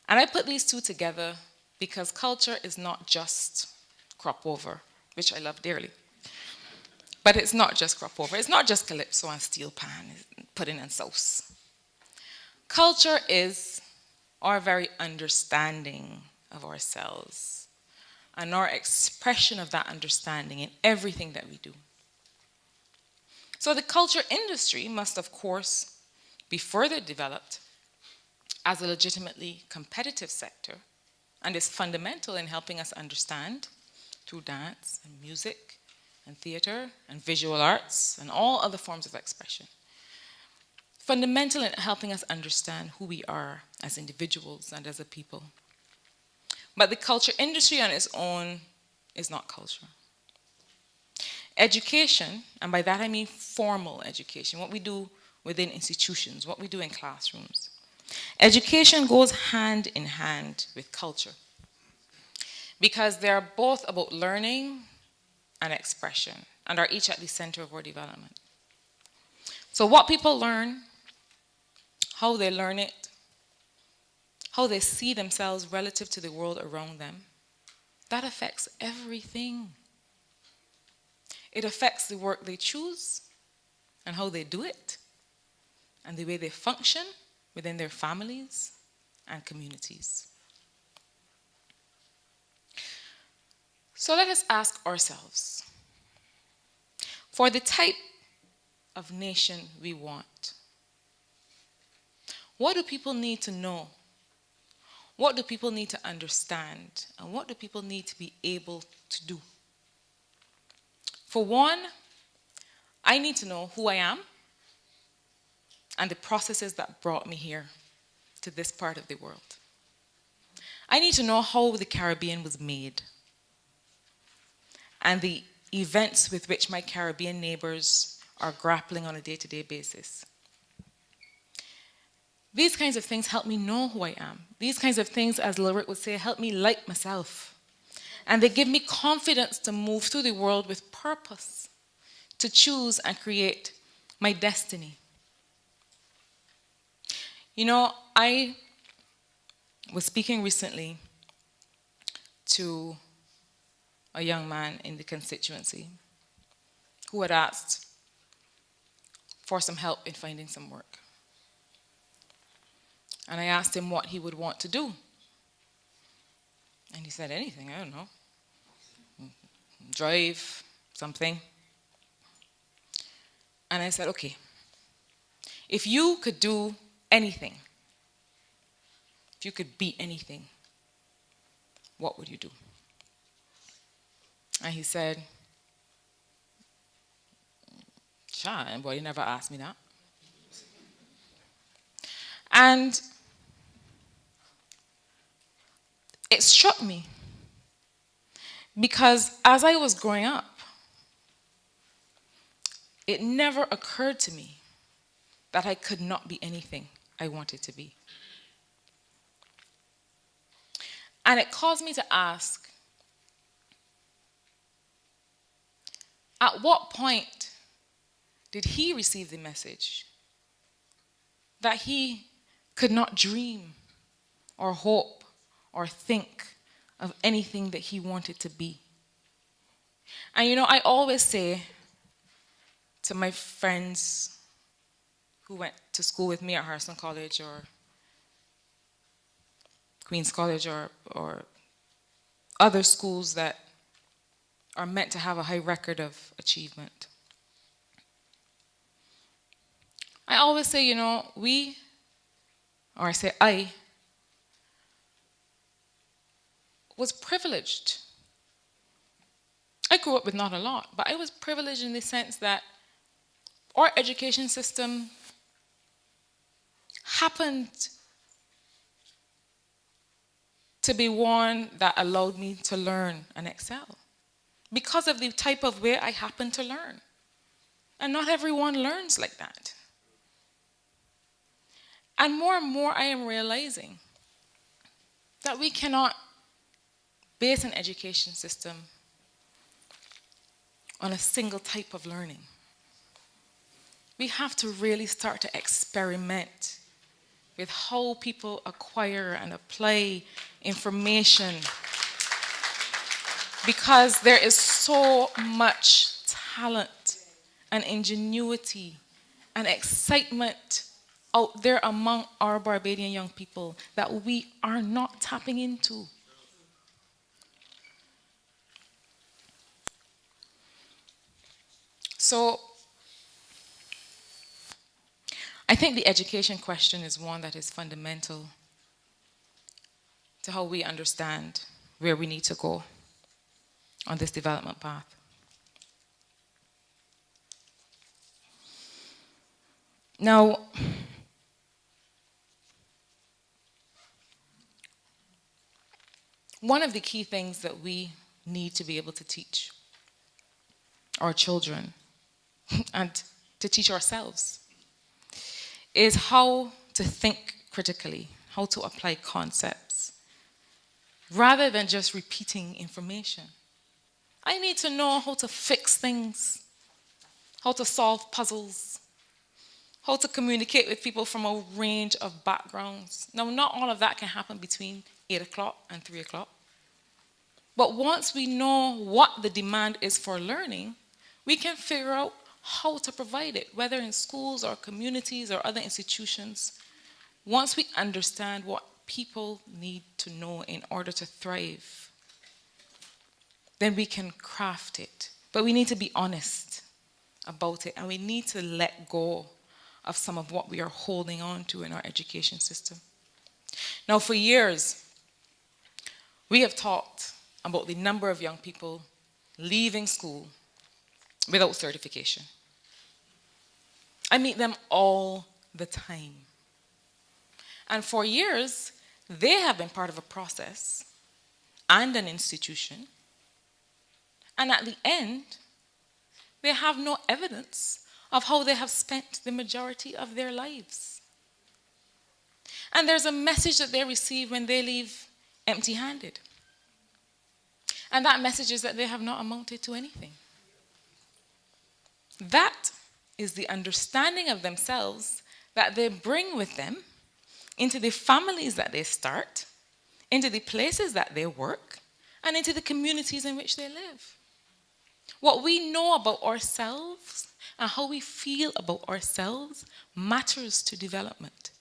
And I put these two together because culture is not just crop over, which I love dearly. But it's not just crop over. It's not just calypso and steel pan, pudding and sauce. Culture is our very understanding of ourselves and our expression of that understanding in everything that we do. So the culture industry must, of course, be further developed as a legitimately competitive sector and is fundamental in helping us understand through dance and music and theater and visual arts and all other forms of expression. Fundamental in helping us understand who we are as individuals and as a people. But the culture industry on its own is not culture. Education, and by that I mean formal education, what we do within institutions, what we do in classrooms. Education goes hand in hand with culture because they are both about learning and expression and are each at the center of our development. So what people learn, how they learn it, how they see themselves relative to the world around them, that affects everything. It affects the work they choose and how they do it and the way they function within their families and communities. So let us ask ourselves, for the type of nation we want, what do people need to know? What do people need to understand? And what do people need to be able to do? For one, I need to know who I am and the processes that brought me here to this part of the world. I need to know how the Caribbean was made and the events with which my Caribbean neighbors are grappling on a day-to-day basis. These kinds of things help me know who I am. These kinds of things, as Lyric would say, help me like myself. And they give me confidence to move through the world with purpose, to choose and create my destiny. You know, I was speaking recently to a young man in the constituency who had asked for some help in finding some work. And I asked him what he would want to do. And he said, anything, I don't know. Drive, something. And I said, okay, if you could do anything, if you could beat anything, what would you do? And he said, sure, boy, you never asked me that. And it struck me because as I was growing up, it never occurred to me that I could not be anything I wanted to be. And it caused me to ask, at what point did he receive the message that he could not dream or hope or think of anything that he wanted to be? And you know, I always say to my friends who went to school with me at Harrison College or Queen's College or other schools that are meant to have a high record of achievement. I always say, you know, I was privileged. I grew up with not a lot, but I was privileged in the sense that our education system happened to be one that allowed me to learn and excel because of the type of way I happen to learn. And not everyone learns like that. And more I am realizing that we cannot base an education system on a single type of learning. We have to really start to experiment with how people acquire and apply information, because there is so much talent and ingenuity and excitement out there among our Barbadian young people that we are not tapping into. So I think the education question is one that is fundamental to how we understand where we need to go on this development path. Now, one of the key things that we need to be able to teach our children and to teach ourselves is how to think critically, how to apply concepts, rather than just repeating information. I need to know how to fix things, how to solve puzzles, how to communicate with people from a range of backgrounds. Now, not all of that can happen between 8 o'clock and 3 o'clock. But once we know what the demand is for learning, we can figure out how to provide it, whether in schools or communities or other institutions. Once we understand what people need to know in order to thrive, then we can craft it. But we need to be honest about it, and we need to let go of some of what we are holding on to in our education system. Now, for years, we have talked about the number of young people leaving school without certification. I meet them all the time. And for years, they have been part of a process and an institution. And at the end, they have no evidence of how they have spent the majority of their lives. And there's a message that they receive when they leave empty-handed. And that message is that they have not amounted to anything. That is the understanding of themselves that they bring with them into the families that they start, into the places that they work, and into the communities in which they live. What we know about ourselves and how we feel about ourselves matters to development.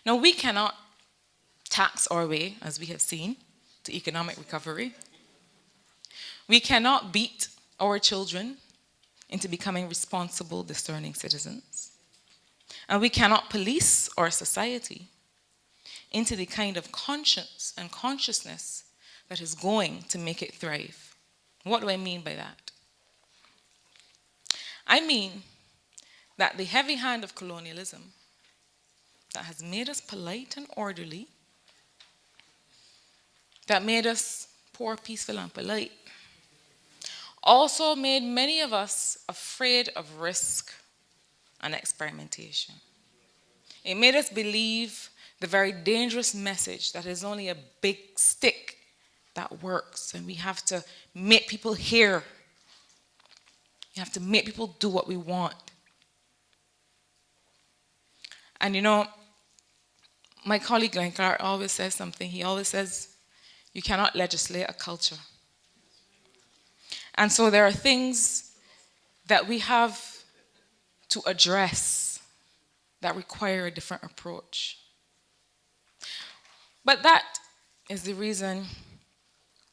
Now, we cannot tax our way, as we have seen, to economic recovery. We cannot beat our children into becoming responsible, discerning citizens. And we cannot police our society into the kind of conscience and consciousness that is going to make it thrive. What do I mean by that? I mean that the heavy hand of colonialism that has made us polite and orderly, that made us poor, peaceful, and polite, also made many of us afraid of risk and experimentation. It made us believe the very dangerous message that is only a big stick that works, and we have to make people hear. You have to make people do what we want. And you know, my colleague Glenn Clark always says something. He always says, you cannot legislate a culture. And so there are things that we have to address that require a different approach. But that is the reason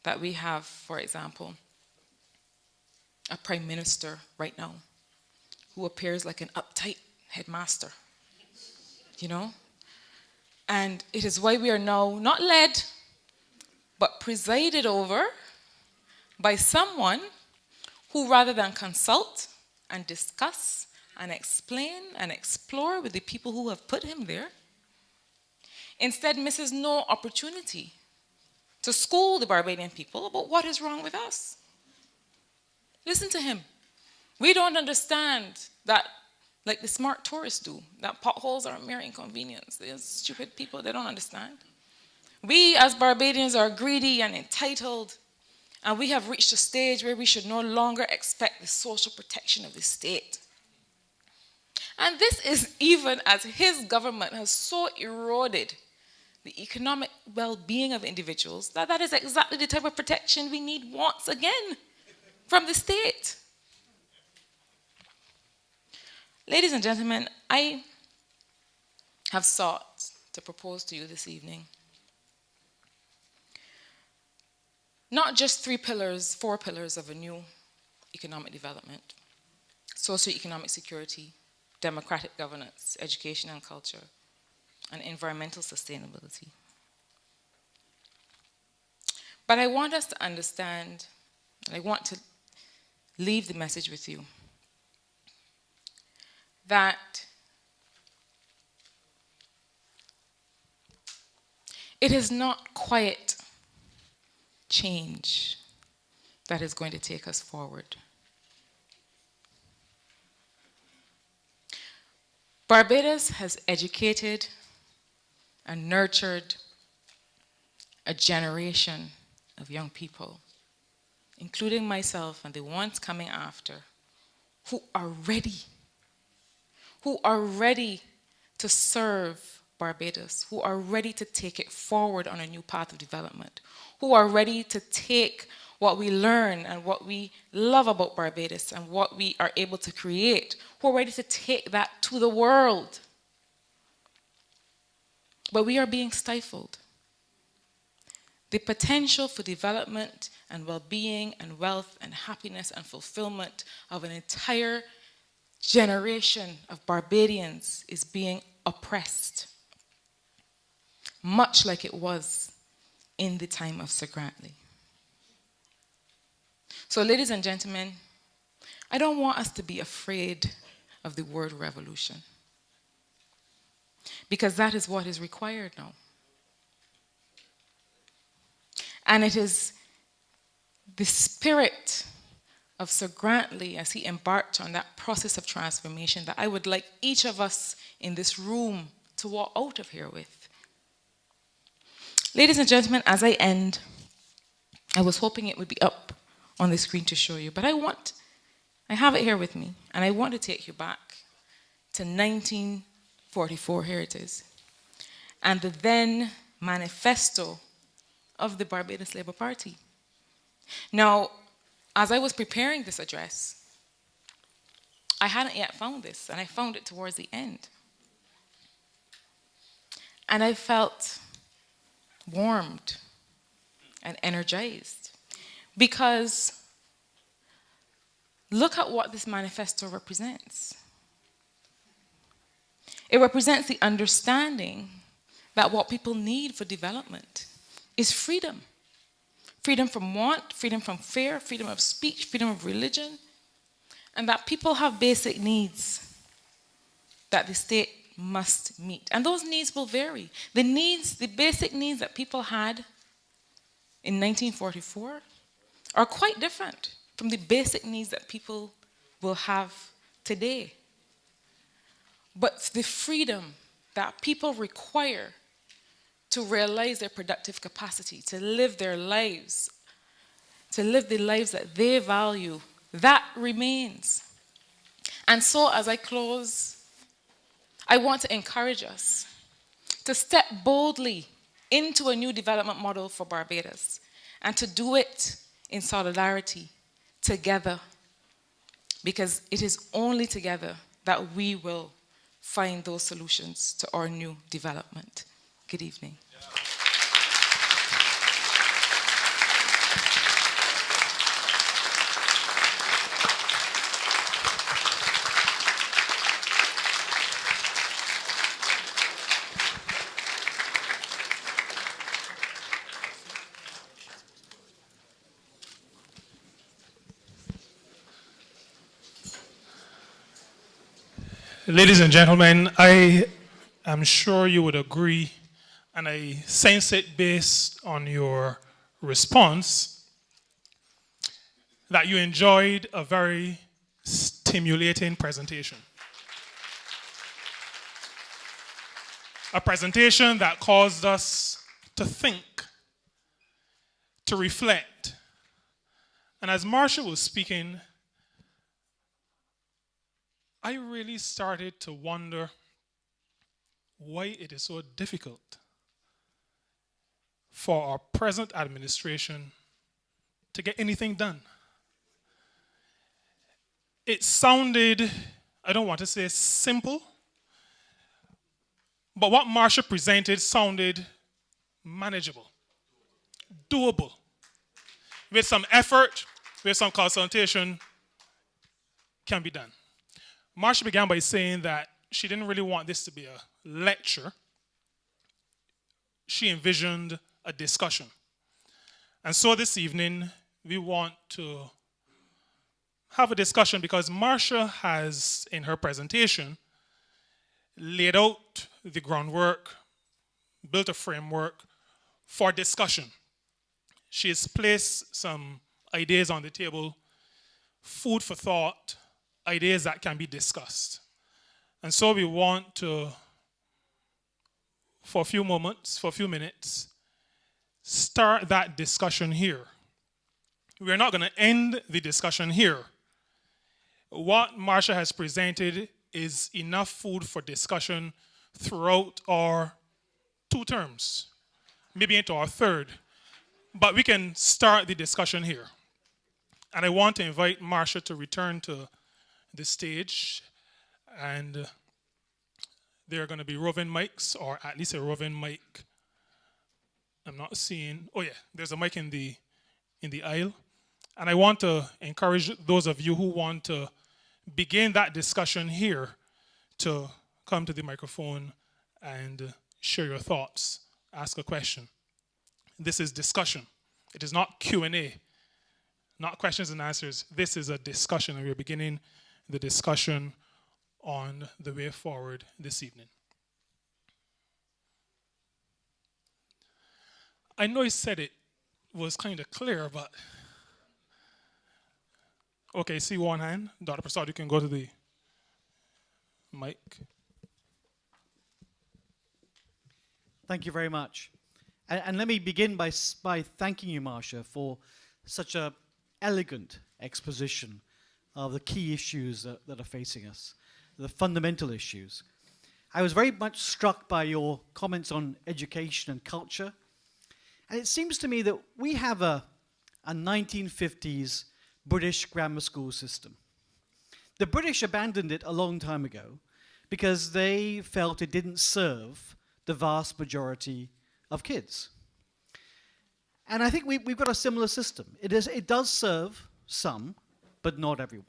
that we have, for example, a prime minister right now who appears like an uptight headmaster, you know? And it is why we are now not led, but presided over by someone who, rather than consult and discuss and explain and explore with the people who have put him there, instead misses no opportunity to school the Barbadian people about what is wrong with us. Listen to him. We don't understand that, like the smart tourists do, that potholes are a mere inconvenience. They're stupid people, they don't understand. We as Barbadians are greedy and entitled, and we have reached a stage where we should no longer expect the social protection of the state. And this is even as his government has so eroded the economic well-being of individuals that that is exactly the type of protection we need once again from the state. Ladies and gentlemen, I have sought to propose to you this evening not just 4 pillars of a new economic development: socioeconomic security, democratic governance, education and culture, and environmental sustainability. But I want us to understand, and I want to leave the message with you, that it is not quiet change that is going to take us forward. Barbados has educated and nurtured a generation of young people, including myself and the ones coming after, who are ready to serve Barbados, who are ready to take it forward on a new path of development, who are ready to take what we learn and what we love about Barbados and what we are able to create, who are ready to take that to the world. But we are being stifled. The potential for development and well-being and wealth and happiness and fulfillment of an entire generation of Barbadians is being oppressed, much like it was in the time of Sir Grantley. So, ladies and gentlemen, I don't want us to be afraid of the word revolution, because that is what is required now. And it is the spirit of Sir Grantley as he embarked on that process of transformation that I would like each of us in this room to walk out of here with. Ladies and gentlemen, as I end, I was hoping it would be up on the screen to show you, but I have it here with me, and I want to take you back to 1944, here it is, and the then manifesto of the Barbados Labour Party. Now, as I was preparing this address, I hadn't yet found this, and I found it towards the end. And I felt warmed and energized, because look at what this manifesto represents. It represents the understanding that what people need for development is freedom. Freedom from want, freedom from fear, freedom of speech, freedom of religion, and that people have basic needs that the state must meet. And those needs will vary. The basic needs that people had in 1944 are quite different from the basic needs that people will have today. But the freedom that people require to realize their productive capacity, to live their lives, to live the lives that they value, that remains. And so as I close, I want to encourage us to step boldly into a new development model for Barbados and to do it in solidarity, together, because it is only together that we will find those solutions to our new development. Good evening. Ladies and gentlemen, I am sure you would agree, and I sense it based on your response, that you enjoyed a very stimulating presentation. A presentation that caused us to think, to reflect. And as Marsha was speaking, I really started to wonder why it is so difficult for our present administration to get anything done. It sounded, I don't want to say simple, but what Marsha presented sounded manageable, doable. With some effort, with some consultation, can be done. Marsha began by saying that she didn't really want this to be a lecture. She envisioned a discussion. And so this evening, we want to have a discussion because Marsha has, in her presentation, laid out the groundwork, built a framework for discussion. She has placed some ideas on the table, food for thought, ideas that can be discussed. And so we want to, for a few moments, for a few minutes, start that discussion here. We're not going to end the discussion here. What Marsha has presented is enough food for discussion throughout our 2 terms, maybe into our 3rd. But we can start the discussion here. And I want to invite Marsha to return to the stage, and there are going to be roving mics, or at least a roving mic. I'm not seeing, oh yeah, there's a mic in the aisle. And I want to encourage those of you who want to begin that discussion here to come to the microphone and share your thoughts, ask a question. This is discussion. It is not Q&A, not questions and answers. This is a discussion, and we're beginning the discussion on the way forward this evening. I know he said it was kind of clear, but okay, see one hand. Dr. Prasad, you can go to the mic. Thank you very much. And let me begin by thanking you, Marsha, for such an elegant exposition of the key issues that are facing us, the fundamental issues. I was very much struck by your comments on education and culture. And it seems to me that we have a 1950s British grammar school system. The British abandoned it a long time ago because they felt it didn't serve the vast majority of kids. And I think we've got a similar system. It does serve some, but not everyone.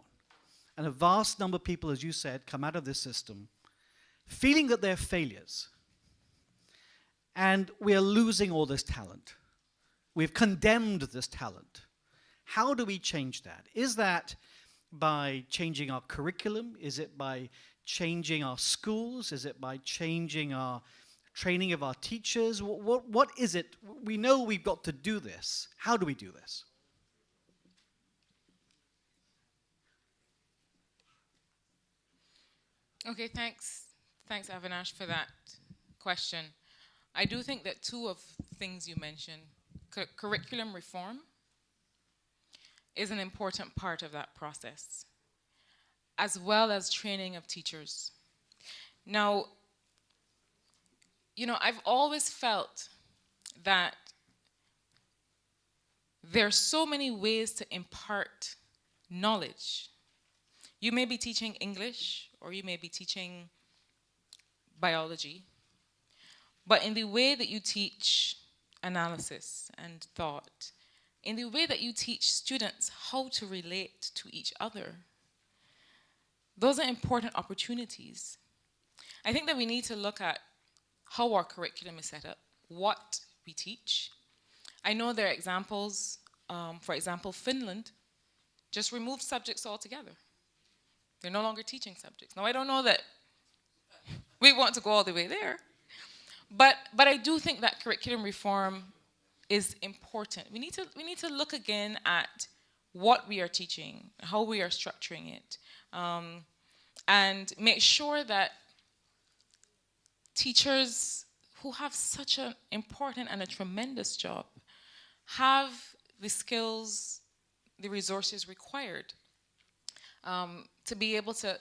And a vast number of people, as you said, come out of this system feeling that they're failures. And we are losing all this talent. We've condemned this talent. How do we change that? Is that by changing our curriculum? Is it by changing our schools? Is it by changing our training of our teachers? What is it? We know we've got to do this. How do we do this? Okay, thanks. Thanks, Avinash, for that question. I do think that two of things you mentioned, curriculum reform is an important part of that process, as well as training of teachers. Now, I've always felt that there are so many ways to impart knowledge. You may be teaching English, or you may be teaching biology, but in the way that you teach analysis and thought, in the way that you teach students how to relate to each other, those are important opportunities. I think that we need to look at how our curriculum is set up, what we teach. I know there are examples, for example, Finland just removed subjects altogether. They're no longer teaching subjects. Now, I don't know that we want to go all the way there, but I do think that curriculum reform is important. We need to look again at what we are teaching, how we are structuring it, and make sure that teachers who have such an important and a tremendous job have the skills, the resources required to be able to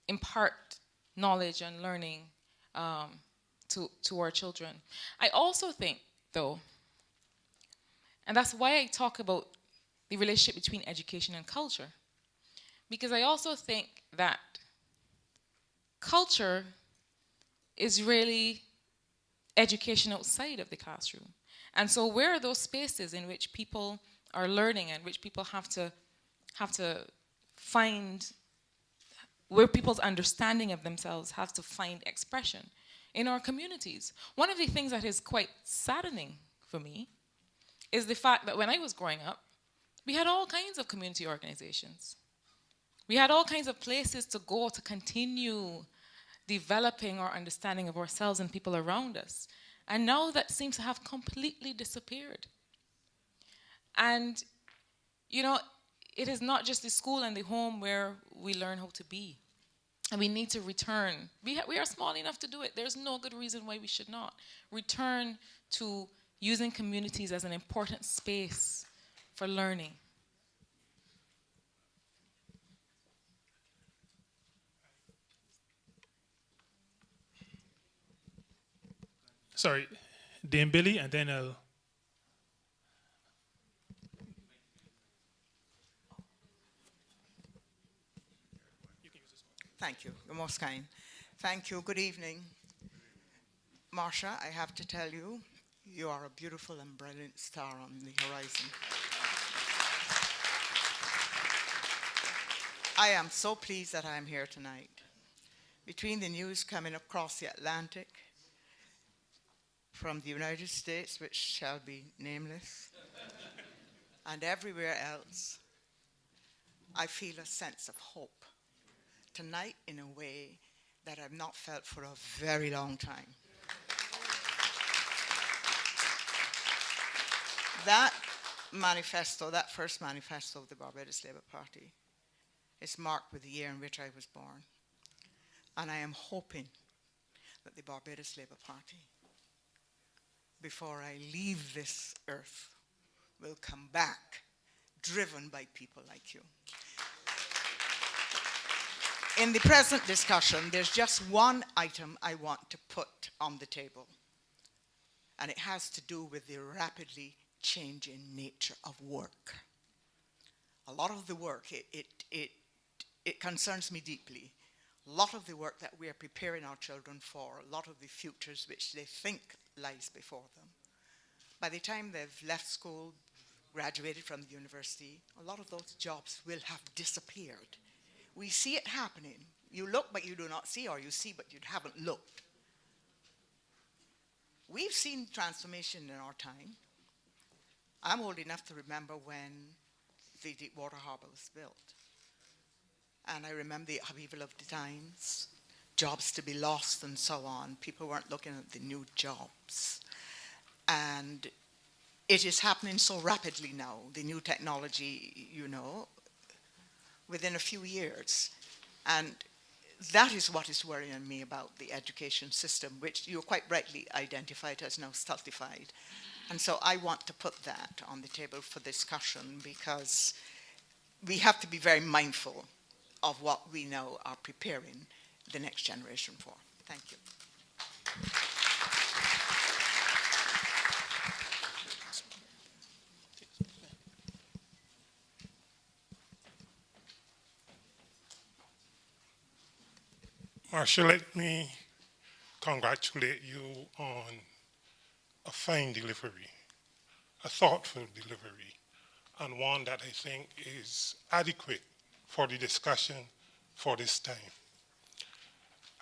impart knowledge and learning to our children. I also think, though, and that's why I talk about the relationship between education and culture, because I also think that culture is really education outside of the classroom. And so where are those spaces in which people are learning and which people have to find, where people's understanding of themselves has to find expression? In our communities. One of the things that is quite saddening for me is the fact that when I was growing up, we had all kinds of community organizations. We had all kinds of places to go to continue developing our understanding of ourselves and people around us. And now that seems to have completely disappeared. And, it is not just the school and the home where we learn how to be. And we need to return. We are small enough to do it. There's no good reason why we should not. Return to using communities as an important space for learning. Sorry, Dame Billy, and then I'll... Thank you. You're most kind. Thank you. Good evening. Marsha, I have to tell you, you are a beautiful and brilliant star on the horizon. I am so pleased that I am here tonight. Between the news coming across the Atlantic from the United States, which shall be nameless, and everywhere else, I feel a sense of hope tonight in a way that I've not felt for a very long time. That manifesto, that first manifesto of the Barbados Labour Party, is marked with the year in which I was born. And I am hoping that the Barbados Labour Party, before I leave this earth, will come back driven by people like you. In the present discussion, there's just one item I want to put on the table, and it has to do with the rapidly changing nature of work. A lot of the work, it concerns me deeply. A lot of the work that we are preparing our children for, a lot of the futures which they think lies before them, by the time they've left school, graduated from the university, a lot of those jobs will have disappeared. We see it happening. You look, but you do not see, or you see, but you haven't looked. We've seen transformation in our time. I'm old enough to remember when the Deepwater Harbor was built. And I remember the upheaval of the times, jobs to be lost and so on. People weren't looking at the new jobs. And it is happening so rapidly now, the new technology, you know, within a few years. And that is what is worrying me about the education system, which you quite rightly identified as now stultified. And so I want to put that on the table for discussion, because we have to be very mindful of what we now are preparing the next generation for. Thank you. Marsha, let me congratulate you on a fine delivery, a thoughtful delivery, and one that I think is adequate for the discussion for this time.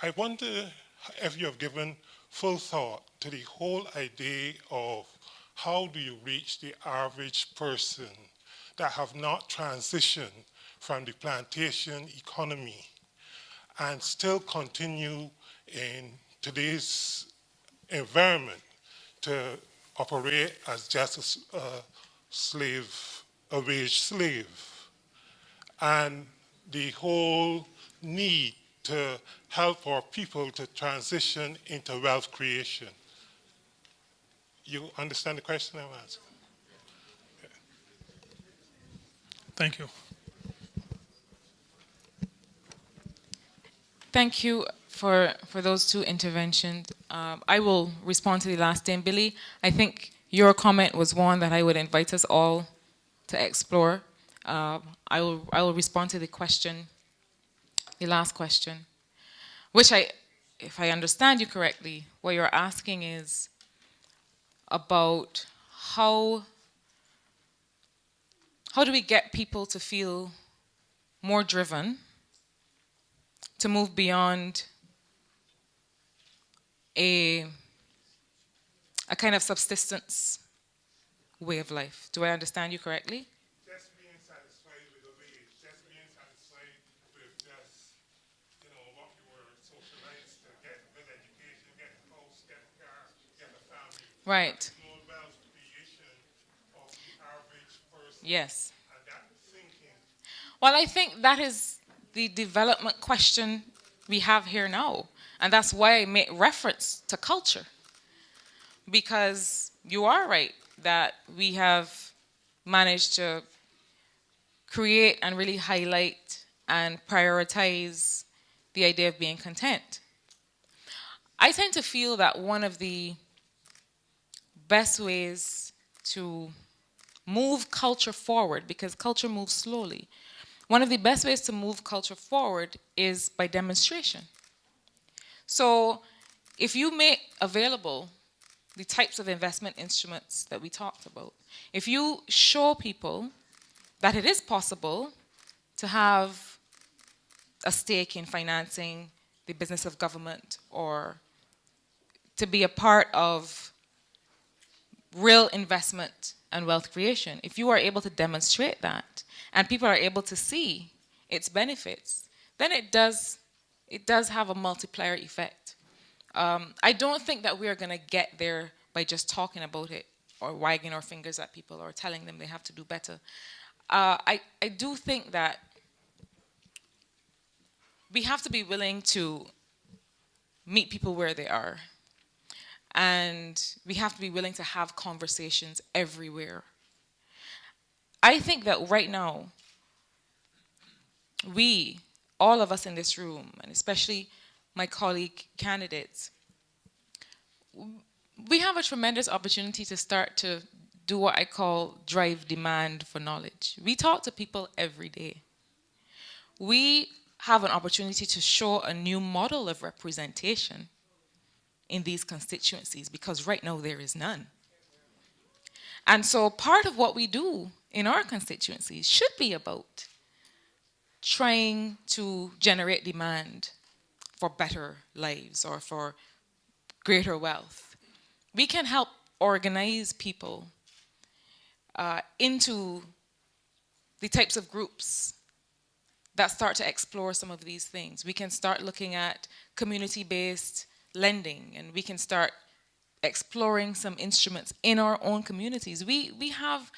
I wonder if you have given full thought to the whole idea of how do you reach the average person that have not transitioned from the plantation economy and still continue in today's environment to operate as just a slave, a wage slave, and the whole need to help our people to transition into wealth creation. You understand the question I'm asking? Thank you. Thank you for those two interventions. I will respond to the last thing. Billy, I think your comment was one that I would invite us all to explore. I will respond to the question, the last question, which if I understand you correctly, what you're asking is about how do we get people to feel more driven to move beyond a kind of subsistence way of life. Do I understand you correctly? Just being satisfied with the wage, just being satisfied with just, what you were socialized to get a good education, get a house, get a car, get a family. Right. No wealth creation of the average person. Yes. And that thinking. Well, I think that is the development question we have here now. And that's why I make reference to culture. Because you are right that we have managed to create and really highlight and prioritize the idea of being content. I tend to feel that one of the best ways to move culture forward, because culture moves slowly, one of the best ways to move culture forward is by demonstration. So if you make available the types of investment instruments that we talked about, if you show people that it is possible to have a stake in financing the business of government or to be a part of real investment and wealth creation, if you are able to demonstrate that and people are able to see its benefits, then it does have a multiplier effect. I don't think that we are going to get there by just talking about it or wagging our fingers at people or telling them they have to do better. I do think that we have to be willing to meet people where they are. And we have to be willing to have conversations everywhere. I think that right now, we, all of us in this room, and especially my colleague candidates, we have a tremendous opportunity to start to do what I call drive demand for knowledge. We talk to people every day. We have an opportunity to show a new model of representation in these constituencies, because right now there is none. And so part of what we do in our constituencies should be about trying to generate demand for better lives or for greater wealth. We can help organize people into the types of groups that start to explore some of these things. We can start looking at community-based lending, and we can start exploring some instruments in our own communities. We have,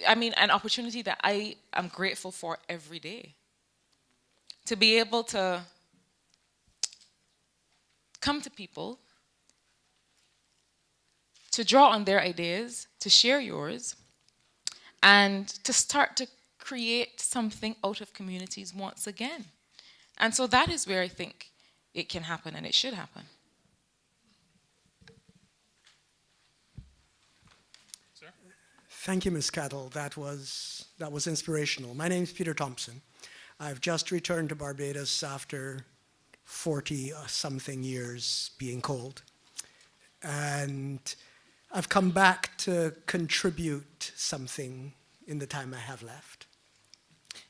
I mean, an opportunity that I am grateful for every day. To be able to come to people, to draw on their ideas, to share yours, and to start to create something out of communities once again. And so that is where I think it can happen and it should happen. Sir? Thank you, Ms. Caddle. That was inspirational. My name is Peter Thompson. I've just returned to Barbados after 40-something years being cold. And I've come back to contribute something in the time I have left.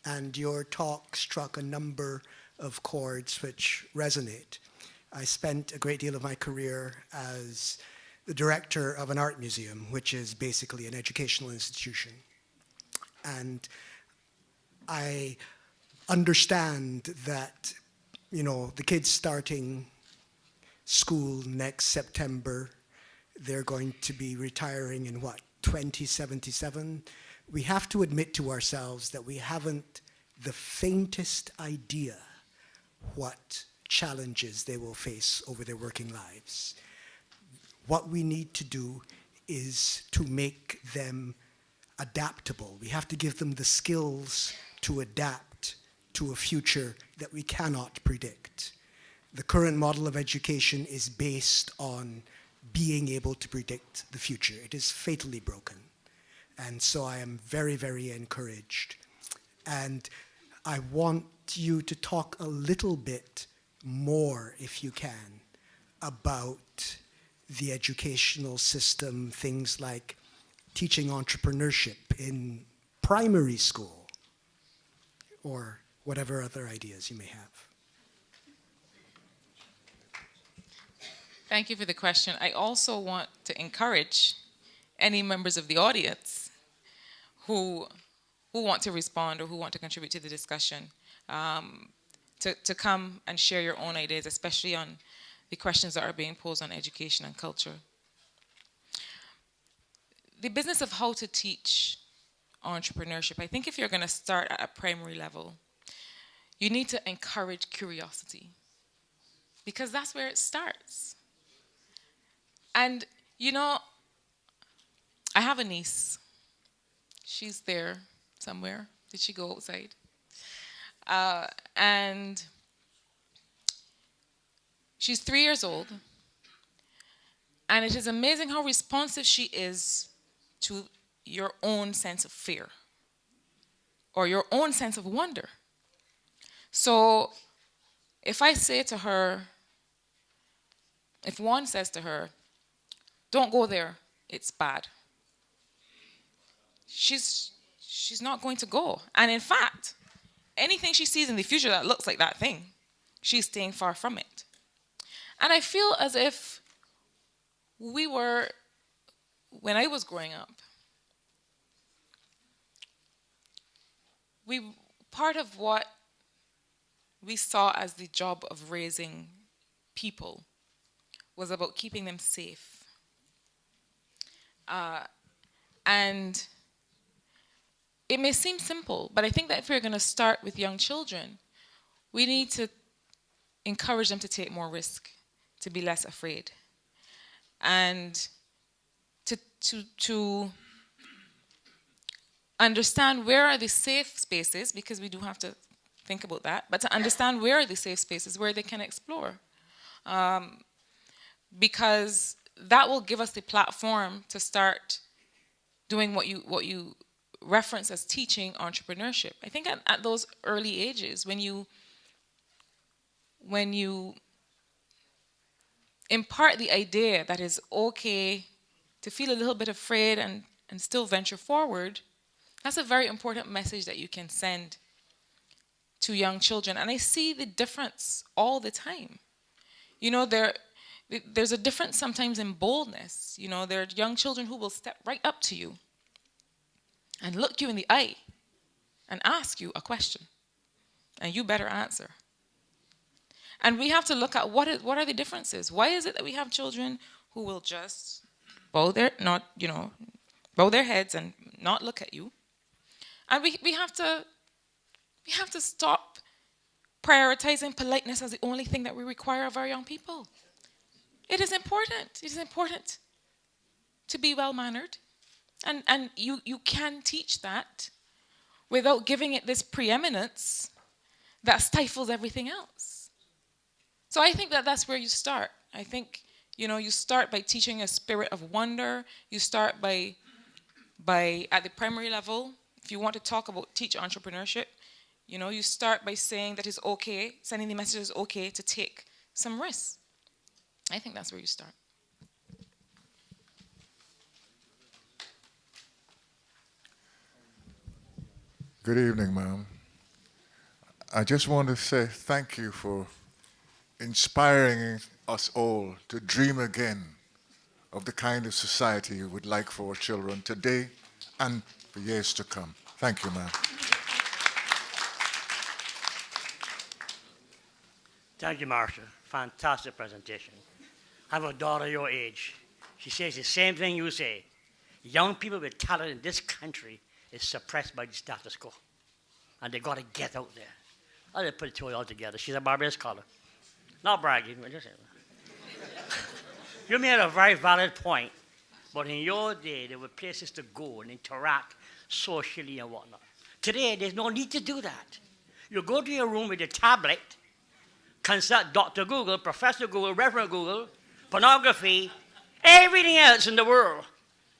And your talk struck a number of chords which resonate. I spent a great deal of my career as the director of an art museum, which is basically an educational institution. And I understand that, you know, the kids starting school next September, they're going to be retiring in what, 2077? We have to admit to ourselves that we haven't the faintest idea what challenges they will face over their working lives. What we need to do is to make them adaptable. We have to give them the skills to adapt to a future that we cannot predict. The current model of education is based on being able to predict the future. It is fatally broken. And so I am very, very encouraged. And I want you to talk a little bit more, if you can, about the educational system, things like teaching entrepreneurship in primary school, or whatever other ideas you may have. Thank you for the question. I also want to encourage any members of the audience who want to respond or who want to contribute to the discussion to come and share your own ideas, especially on the questions that are being posed on education and culture. The business of how to teach entrepreneurship, I think if you're going to start at a primary level, you need to encourage curiosity, because that's where it starts. And, you know, I have a niece. She's there somewhere. Did she go outside? And she's 3 years old. And it is amazing how responsive she is to your own sense of fear or your own sense of wonder. So if I say to her, if one says to her, "Don't go there, it's bad," she's not going to go. And in fact, anything she sees in the future that looks like that thing, she's staying far from it. And I feel as if when I was growing up, part of what we saw as the job of raising people was about keeping them safe. And it may seem simple, but I think that if we're going to start with young children, we need to encourage them to take more risk, to be less afraid, and to understand where are the safe spaces, because we do have to think about that, but to understand where are the safe spaces where they can explore. Because that will give us the platform to start doing what you reference as teaching entrepreneurship. I think at those early ages, when you impart the idea that it's okay to feel a little bit afraid and still venture forward, that's a very important message that you can send to young children, and I see the difference all the time. There's a difference sometimes in boldness. There are young children who will step right up to you and look you in the eye and ask you a question, and you better answer. And we have to look at what are the differences. Why is it that we have children who will just bow their heads and not look at you? And we have to stop prioritizing politeness as the only thing that we require of our young people. It is important. It is important to be well-mannered. And you can teach that without giving it this preeminence that stifles everything else. So I think that that's where you start. I think, you start by teaching a spirit of wonder. You start by at the primary level, if you want to teach entrepreneurship, you start by saying that it's okay, sending the message it's okay to take some risks. I think that's where you start. Good evening, ma'am. I just want to say thank you for inspiring us all to dream again of the kind of society you would like for our children today and for years to come. Thank you, ma'am. Thank you, Marsha. Fantastic presentation. I have a daughter your age. She says the same thing you say. Young people with talent in this country is suppressed by the status quo. And they got to get out there. I'll just put it two all together. She's a Barbados scholar. Not bragging. You made a very valid point. But in your day, there were places to go and interact socially and whatnot. Today, there's no need to do that. You go to your room with your tablet, consult Dr. Google, Professor Google, Reverend Google, pornography, everything else in the world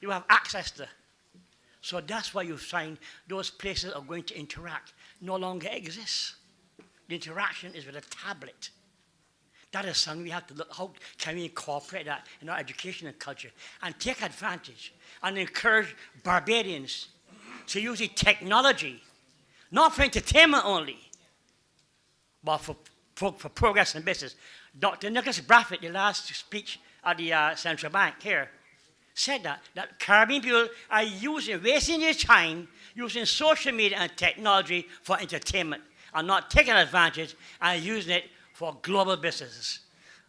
you have access to. So that's why you find those places are going to interact no longer exist. The interaction is with a tablet. That is something we have to look, how can we incorporate that in our education and culture and take advantage and encourage Barbadians to use the technology, not for entertainment only, but for progress and business. Dr. Nicholas Braffett, the last speech at the Central Bank here, said that Caribbean people are wasting their time using social media and technology for entertainment and not taking advantage and using it for global businesses.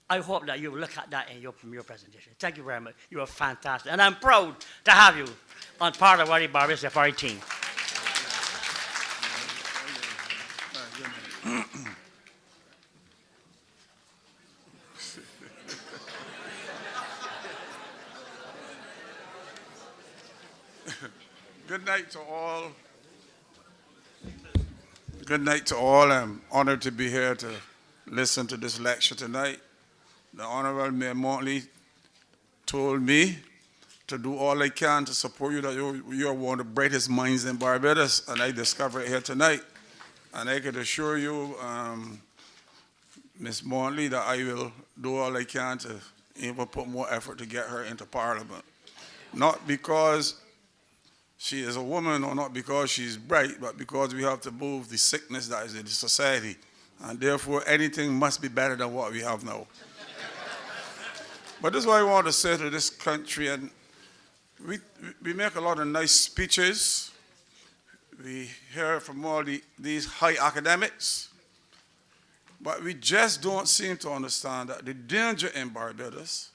I hope that you will look at that in your presentation. Thank you very much. You are fantastic. And I'm proud to have you on part of the Barbados Safari team. Good night to all. Good night to all. I'm honored to be here to listen to this lecture tonight. The Honorable Mayor Montley told me to do all I can to support you, that you are one of the brightest minds in Barbados, and I discovered it here tonight. And I can assure you, Ms. Montley, that I will do all I can to even put more effort to get her into Parliament. Not because she is a woman or not because she's bright, but because we have to move the sickness that is in the society. And therefore, anything must be better than what we have now. But this is what I want to say to this country. And we make a lot of nice speeches. We hear from all these high academics. But we just don't seem to understand that the danger in Barbados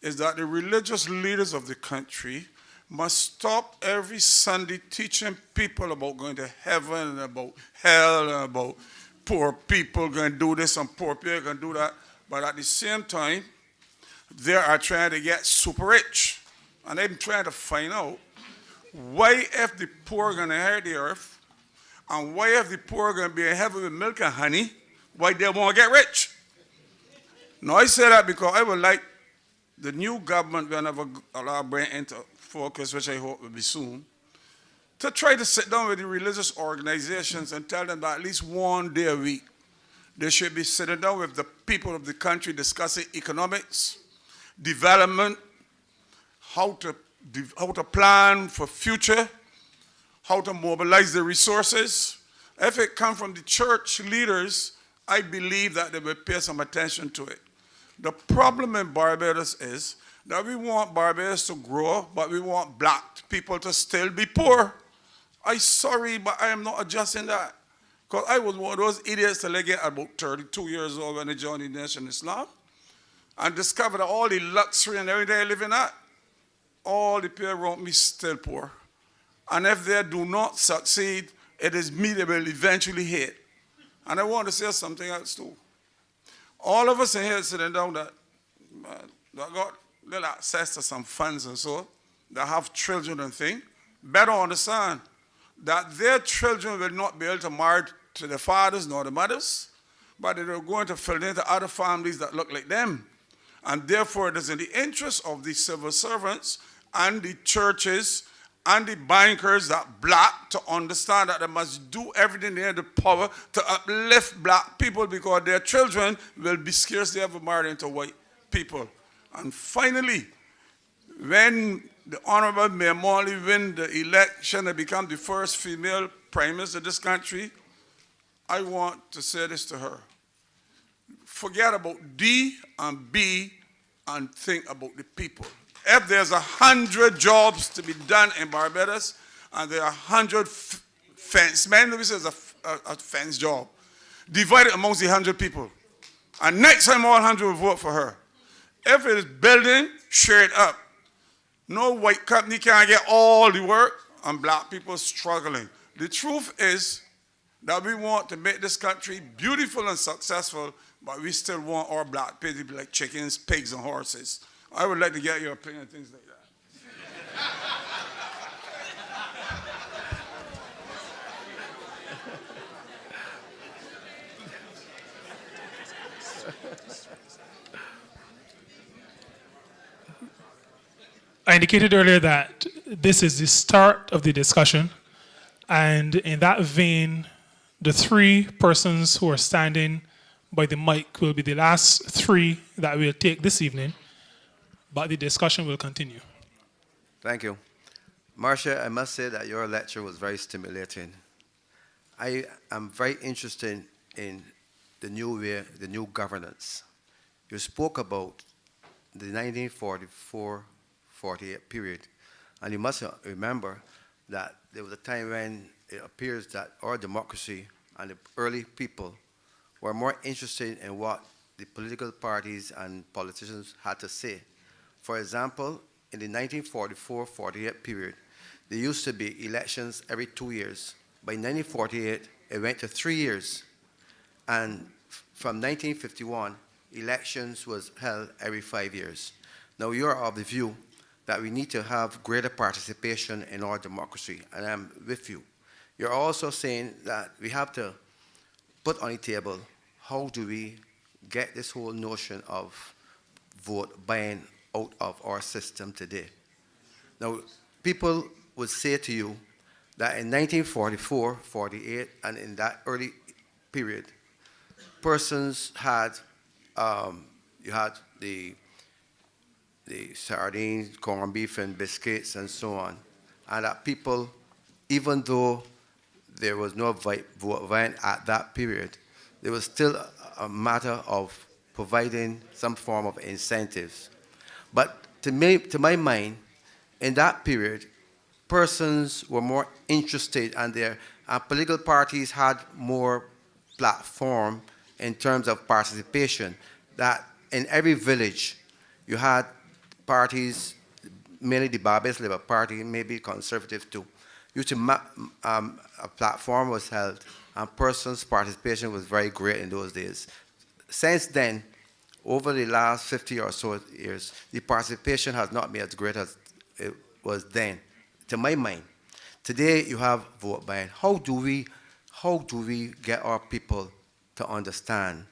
is that the religious leaders of the country must stop every Sunday teaching people about going to heaven and about hell and about poor people going to do this and poor people going to do that. But at the same time, they are trying to get super rich. And I'm trying to find out why if the poor are going to inherit the earth and why if the poor are going to be in heaven with milk and honey, why they won't get rich. Now I say that because I would like the new government, whenever allow bring into focus, which I hope will be soon, to try to sit down with the religious organizations and tell them that at least one day a week they should be sitting down with the people of the country discussing economics, development, how to plan for future, how to mobilize the resources, If it comes from the church leaders, I believe that they will pay some attention to it. The problem in Barbados is that we want Barbados to grow, but we want black people to still be poor. I'm sorry, but I am not adjusting that. Because I was one of those idiots till I get about 32 years old when I joined the Nation of Islam and discovered that all the luxury and everything I live in at, all the people around me still poor. And if they do not succeed, it is me they will eventually hate. And I want to say something else too. All of us in here sitting down that got little access to some funds and so, that have children and things, better understand that their children will not be able to marry to the fathers nor the mothers, but they are going to fill into other families that look like them. And therefore, it is in the interest of the civil servants and the churches and the bankers that black to understand that they must do everything in their power to uplift black people because their children will be scarcely ever married into white people. And finally, when the Honorable Mayor Morley win the election and become the first female prime minister of this country, I want to say this to her. Forget about D and B and think about the people. If there's 100 jobs to be done in Barbados and there are 100 fencemen, let me say it's a fence job, divided amongst the 100 people. And next time all 100 will vote for her. If it is building, share it up. No white company can get all the work and black people struggling. The truth is that we want to make this country beautiful and successful, but we still want our black people to be like chickens, pigs, and horses. I would like to get your opinion on things like that. I indicated earlier that this is the start of the discussion, and in that vein, the three persons who are standing by the mic will be the last three that we'll take this evening, but the discussion will continue. Thank you. Marsha, I must say that your lecture was very stimulating. I am very interested in the new governance. You spoke about the 1944-48 period, and you must remember that there was a time when it appears that our democracy and the early people were more interested in what the political parties and politicians had to say. For example, in the 1944-48 period, there used to be elections every 2 years. By 1948, it went to 3 years. And from 1951, elections was held every 5 years. Now, you're of the view that we need to have greater participation in our democracy, and I'm with you. You're also saying that we have to put on the table, how do we get this whole notion of vote buying out of our system today? Now, people would say to you that in 1944, 48, and in that early period, persons had, you had the sardines, corned beef, and biscuits, and so on. And that people, even though there was no vote buying at that period, there was still a matter of providing some form of incentives. But to my mind, in that period, persons were more interested, and their political parties had more platform in terms of participation. That in every village, you had parties, mainly the Barbados Labour Party, maybe conservative too. A platform was held, and persons' participation was very great in those days. Since then, over the last 50 or so years, the participation has not been as great as it was then, to my mind. Today, you have vote buying. How do we get our people to understand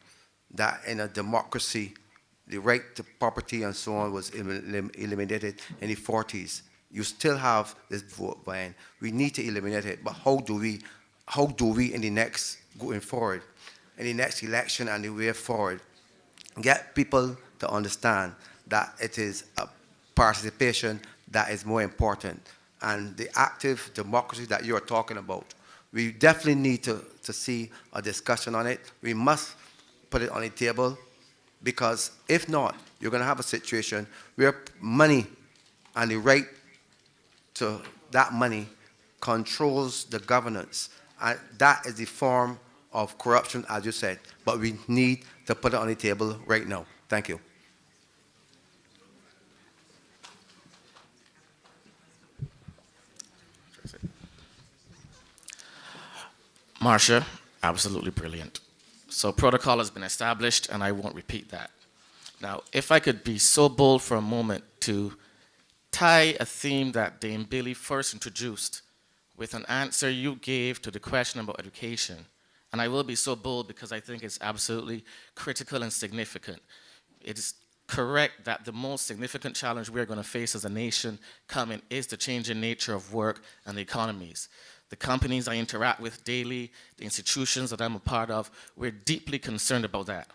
that in a democracy, the right to property and so on was eliminated in the 40s? You still have this vote buying. We need to eliminate it, but how do we in the next, going forward, in the next election and the way forward, get people to understand that it is a participation that is more important, and the active democracy that you are talking about We definitely need to see a discussion on it. We must put it on the table, because if not, you're going to have a situation where money and the right to that money controls the governance. And that is the form of corruption, as you said. But we need to put it on the table right now. Thank you. Marsha, absolutely brilliant. So protocol has been established, and I won't repeat that. Now, if I could be so bold for a moment to tie a theme that Dame Billy first introduced with an answer you gave to the question about education, and I will be so bold because I think it's absolutely critical and significant. It is correct that the most significant challenge we're going to face as a nation coming is the changing nature of work and the economies. The companies I interact with daily, the institutions that I'm a part of, we're deeply concerned about that.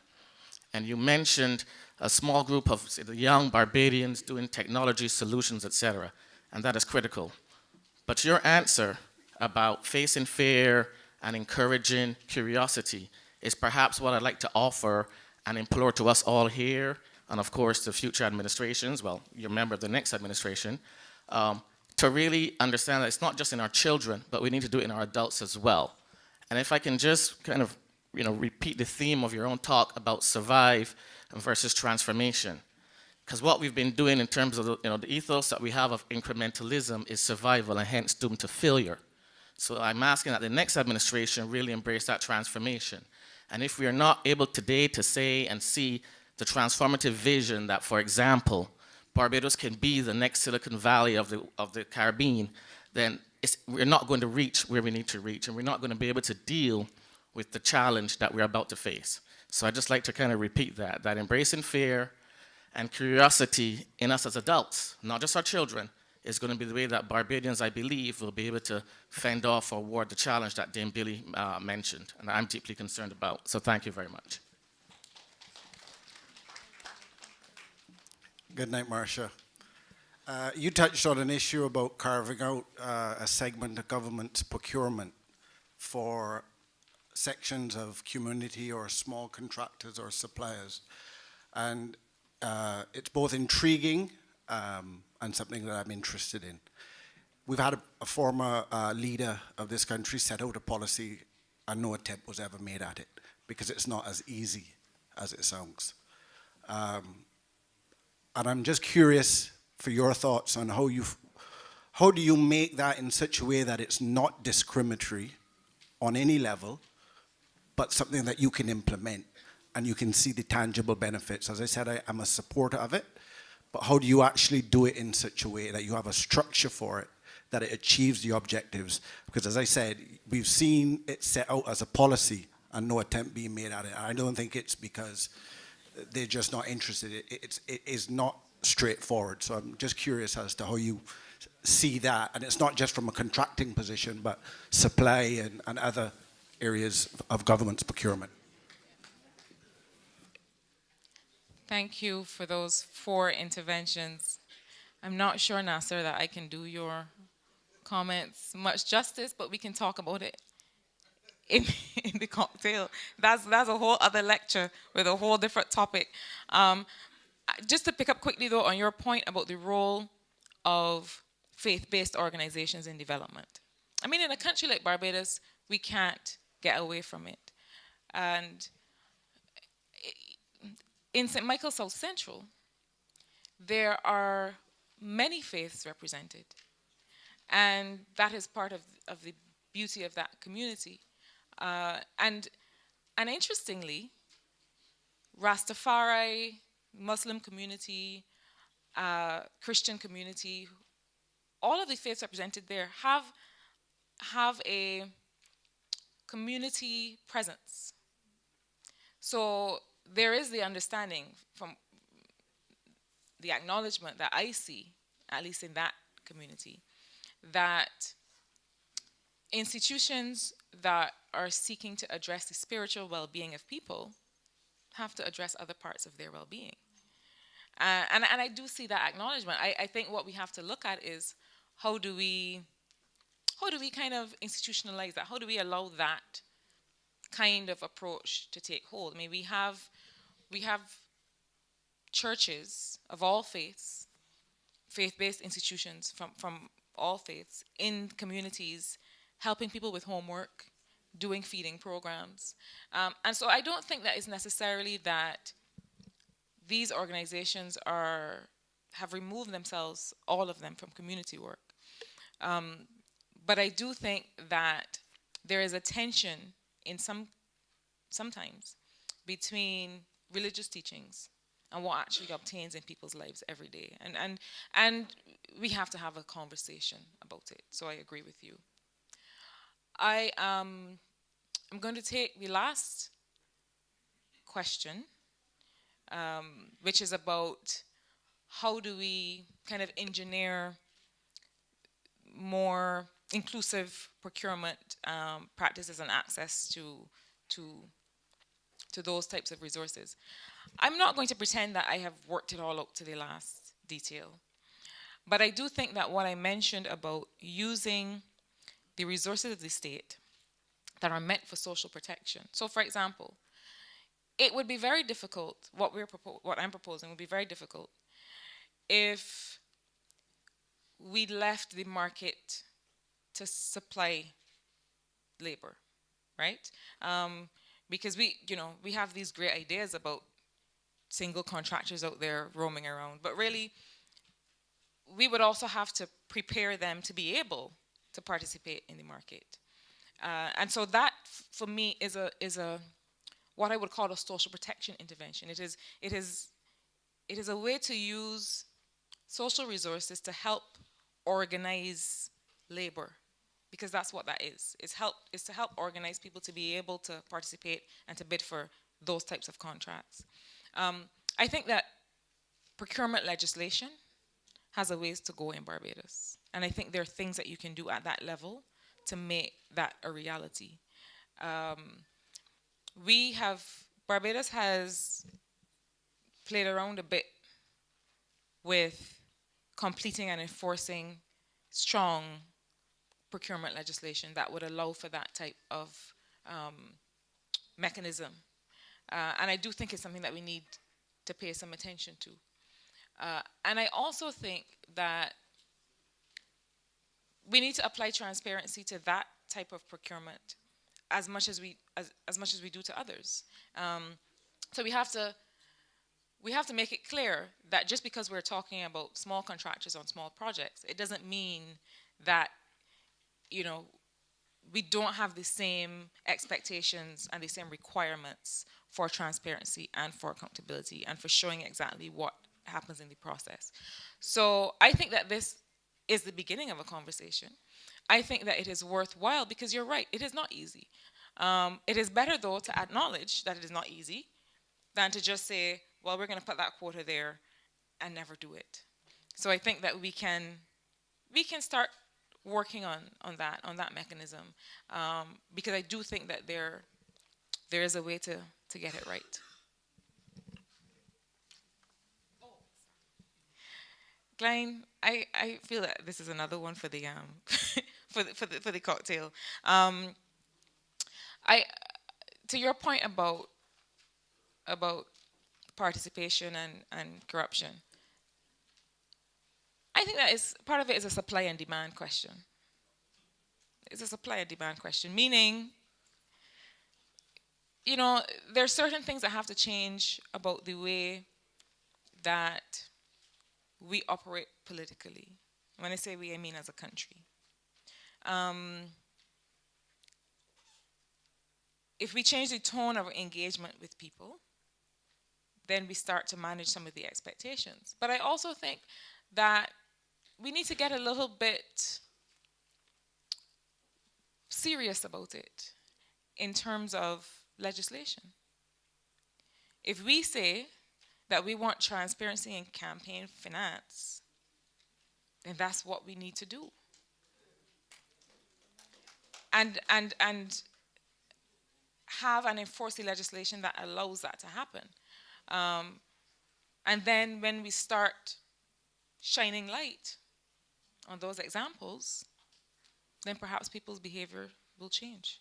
And you mentioned a small group of young Barbadians doing technology solutions, etc., and that is critical. But your answer about facing fear and encouraging curiosity is perhaps what I'd like to offer and implore to us all here, and of course the future administrations, well, you're a member of the next administration, to really understand that it's not just in our children, but we need to do it in our adults as well. And if I can just kind of, repeat the theme of your own talk about survive versus transformation. Because what we've been doing in terms of the ethos that we have of incrementalism is survival and hence doomed to failure. So I'm asking that the next administration really embrace that transformation. And if we are not able today to say and see the transformative vision that, for example, Barbados can be the next Silicon Valley of the Caribbean, then we're not going to reach where we need to reach, and we're not going to be able to deal with the challenge that we're about to face. So I'd just like to kind of repeat that embracing fear and curiosity in us as adults, not just our children, is going to be the way that Barbadians, I believe, will be able to fend off or ward the challenge that Dame Billy mentioned, and I'm deeply concerned about. So thank you very much. Good night, Marsha. You touched on an issue about carving out a segment of government procurement for sections of community or small contractors or suppliers. And it's both intriguing and something that I'm interested in. We've had a former leader of this country set out a policy and no attempt was ever made at it because it's not as easy as it sounds. And I'm just curious for your thoughts on how do you make that in such a way that it's not discriminatory on any level, but something that you can implement and you can see the tangible benefits. As I said, I'm a supporter of it, but how do you actually do it in such a way that you have a structure for it, that it achieves the objectives? Because as I said, we've seen it set out as a policy and no attempt being made at it. I don't think it's because they're just not interested. It is not straightforward. So I'm just curious as to how you see that. And it's not just from a contracting position, but supply and other areas of government's procurement. Thank you for those 4 interventions. I'm not sure, Nasser, that I can do your comments much justice, but we can talk about it in the cocktail. That's a whole other lecture with a whole different topic. Just to pick up quickly, though, on your point about the role of faith-based organizations in development. I mean, in a country like Barbados, we can't get away from it. And in St. Michael South Central, there are many faiths represented. And that is part of the beauty of that community. And interestingly, Rastafari, Muslim community, Christian community, all of the faiths represented there have a community presence. So there is the understanding from the acknowledgement that I see, at least in that community, that institutions that are seeking to address the spiritual well-being of people have to address other parts of their well-being. And I do see that acknowledgement. I think what we have to look at is how do we how do we kind of institutionalize that? How do we allow that kind of approach to take hold? I mean, we have churches of all faiths, faith-based institutions from all faiths in communities, helping people with homework, doing feeding programs. And so I don't think that it's necessarily that these organizations have removed themselves, all of them, from community work. But I do think that there is a tension in sometimes between religious teachings and what actually obtains in people's lives every day. And we have to have a conversation about it. So I agree with you. I'm going to take the last question, which is about how do we kind of engineer more inclusive procurement practices and access to those types of resources. I'm not going to pretend that I have worked it all out to the last detail, but I do think that what I mentioned about using the resources of the state that are meant for social protection. So, for example, it would be very difficult, what I'm proposing would be very difficult if we left the market to supply labor, right? Because we have these great ideas about single contractors out there roaming around, but really, we would also have to prepare them to be able to participate in the market. And so that, for me, is a what I would call a social protection intervention. It is a way to use social resources to help organize labor, because that's what that is. It's to help organize people to be able to participate and to bid for those types of contracts. I think that procurement legislation has a ways to go in Barbados, and I think there are things that you can do at that level to make that a reality. Barbados has played around a bit with completing and enforcing strong procurement legislation that would allow for that type of mechanism. And I do think it's something that we need to pay some attention to. And I also think that we need to apply transparency to that type of procurement as much as we do to others. So we have to make it clear that just because we're talking about small contractors on small projects, it doesn't mean that we don't have the same expectations and the same requirements for transparency and for accountability and for showing exactly what happens in the process. So I think that this is the beginning of a conversation. I think that it is worthwhile because you're right, it is not easy. It is better, though, to acknowledge that it is not easy than to just say, well, we're going to put that quota there and never do it. So I think that we can start working on that mechanism, because I do think that there is a way to get it right. Glenn, I feel that this is another one for the for the cocktail. To your point about participation and corruption, I think that part of it is a supply and demand question. It's a supply and demand question, meaning, there are certain things that have to change about the way that we operate politically. When I say we, I mean as a country. If we change the tone of engagement with people, then we start to manage some of the expectations. But I also think that we need to get a little bit serious about it in terms of legislation. If we say that we want transparency in campaign finance, then that's what we need to do. And have and enforce the legislation that allows that to happen. And then when we start shining light on those examples, then perhaps people's behavior will change.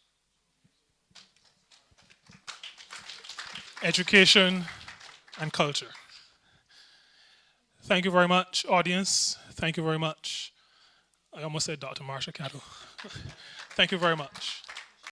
Education and culture. Thank you very much, audience. Thank you very much. I almost said Dr. Marsha Caddle. Thank you very much.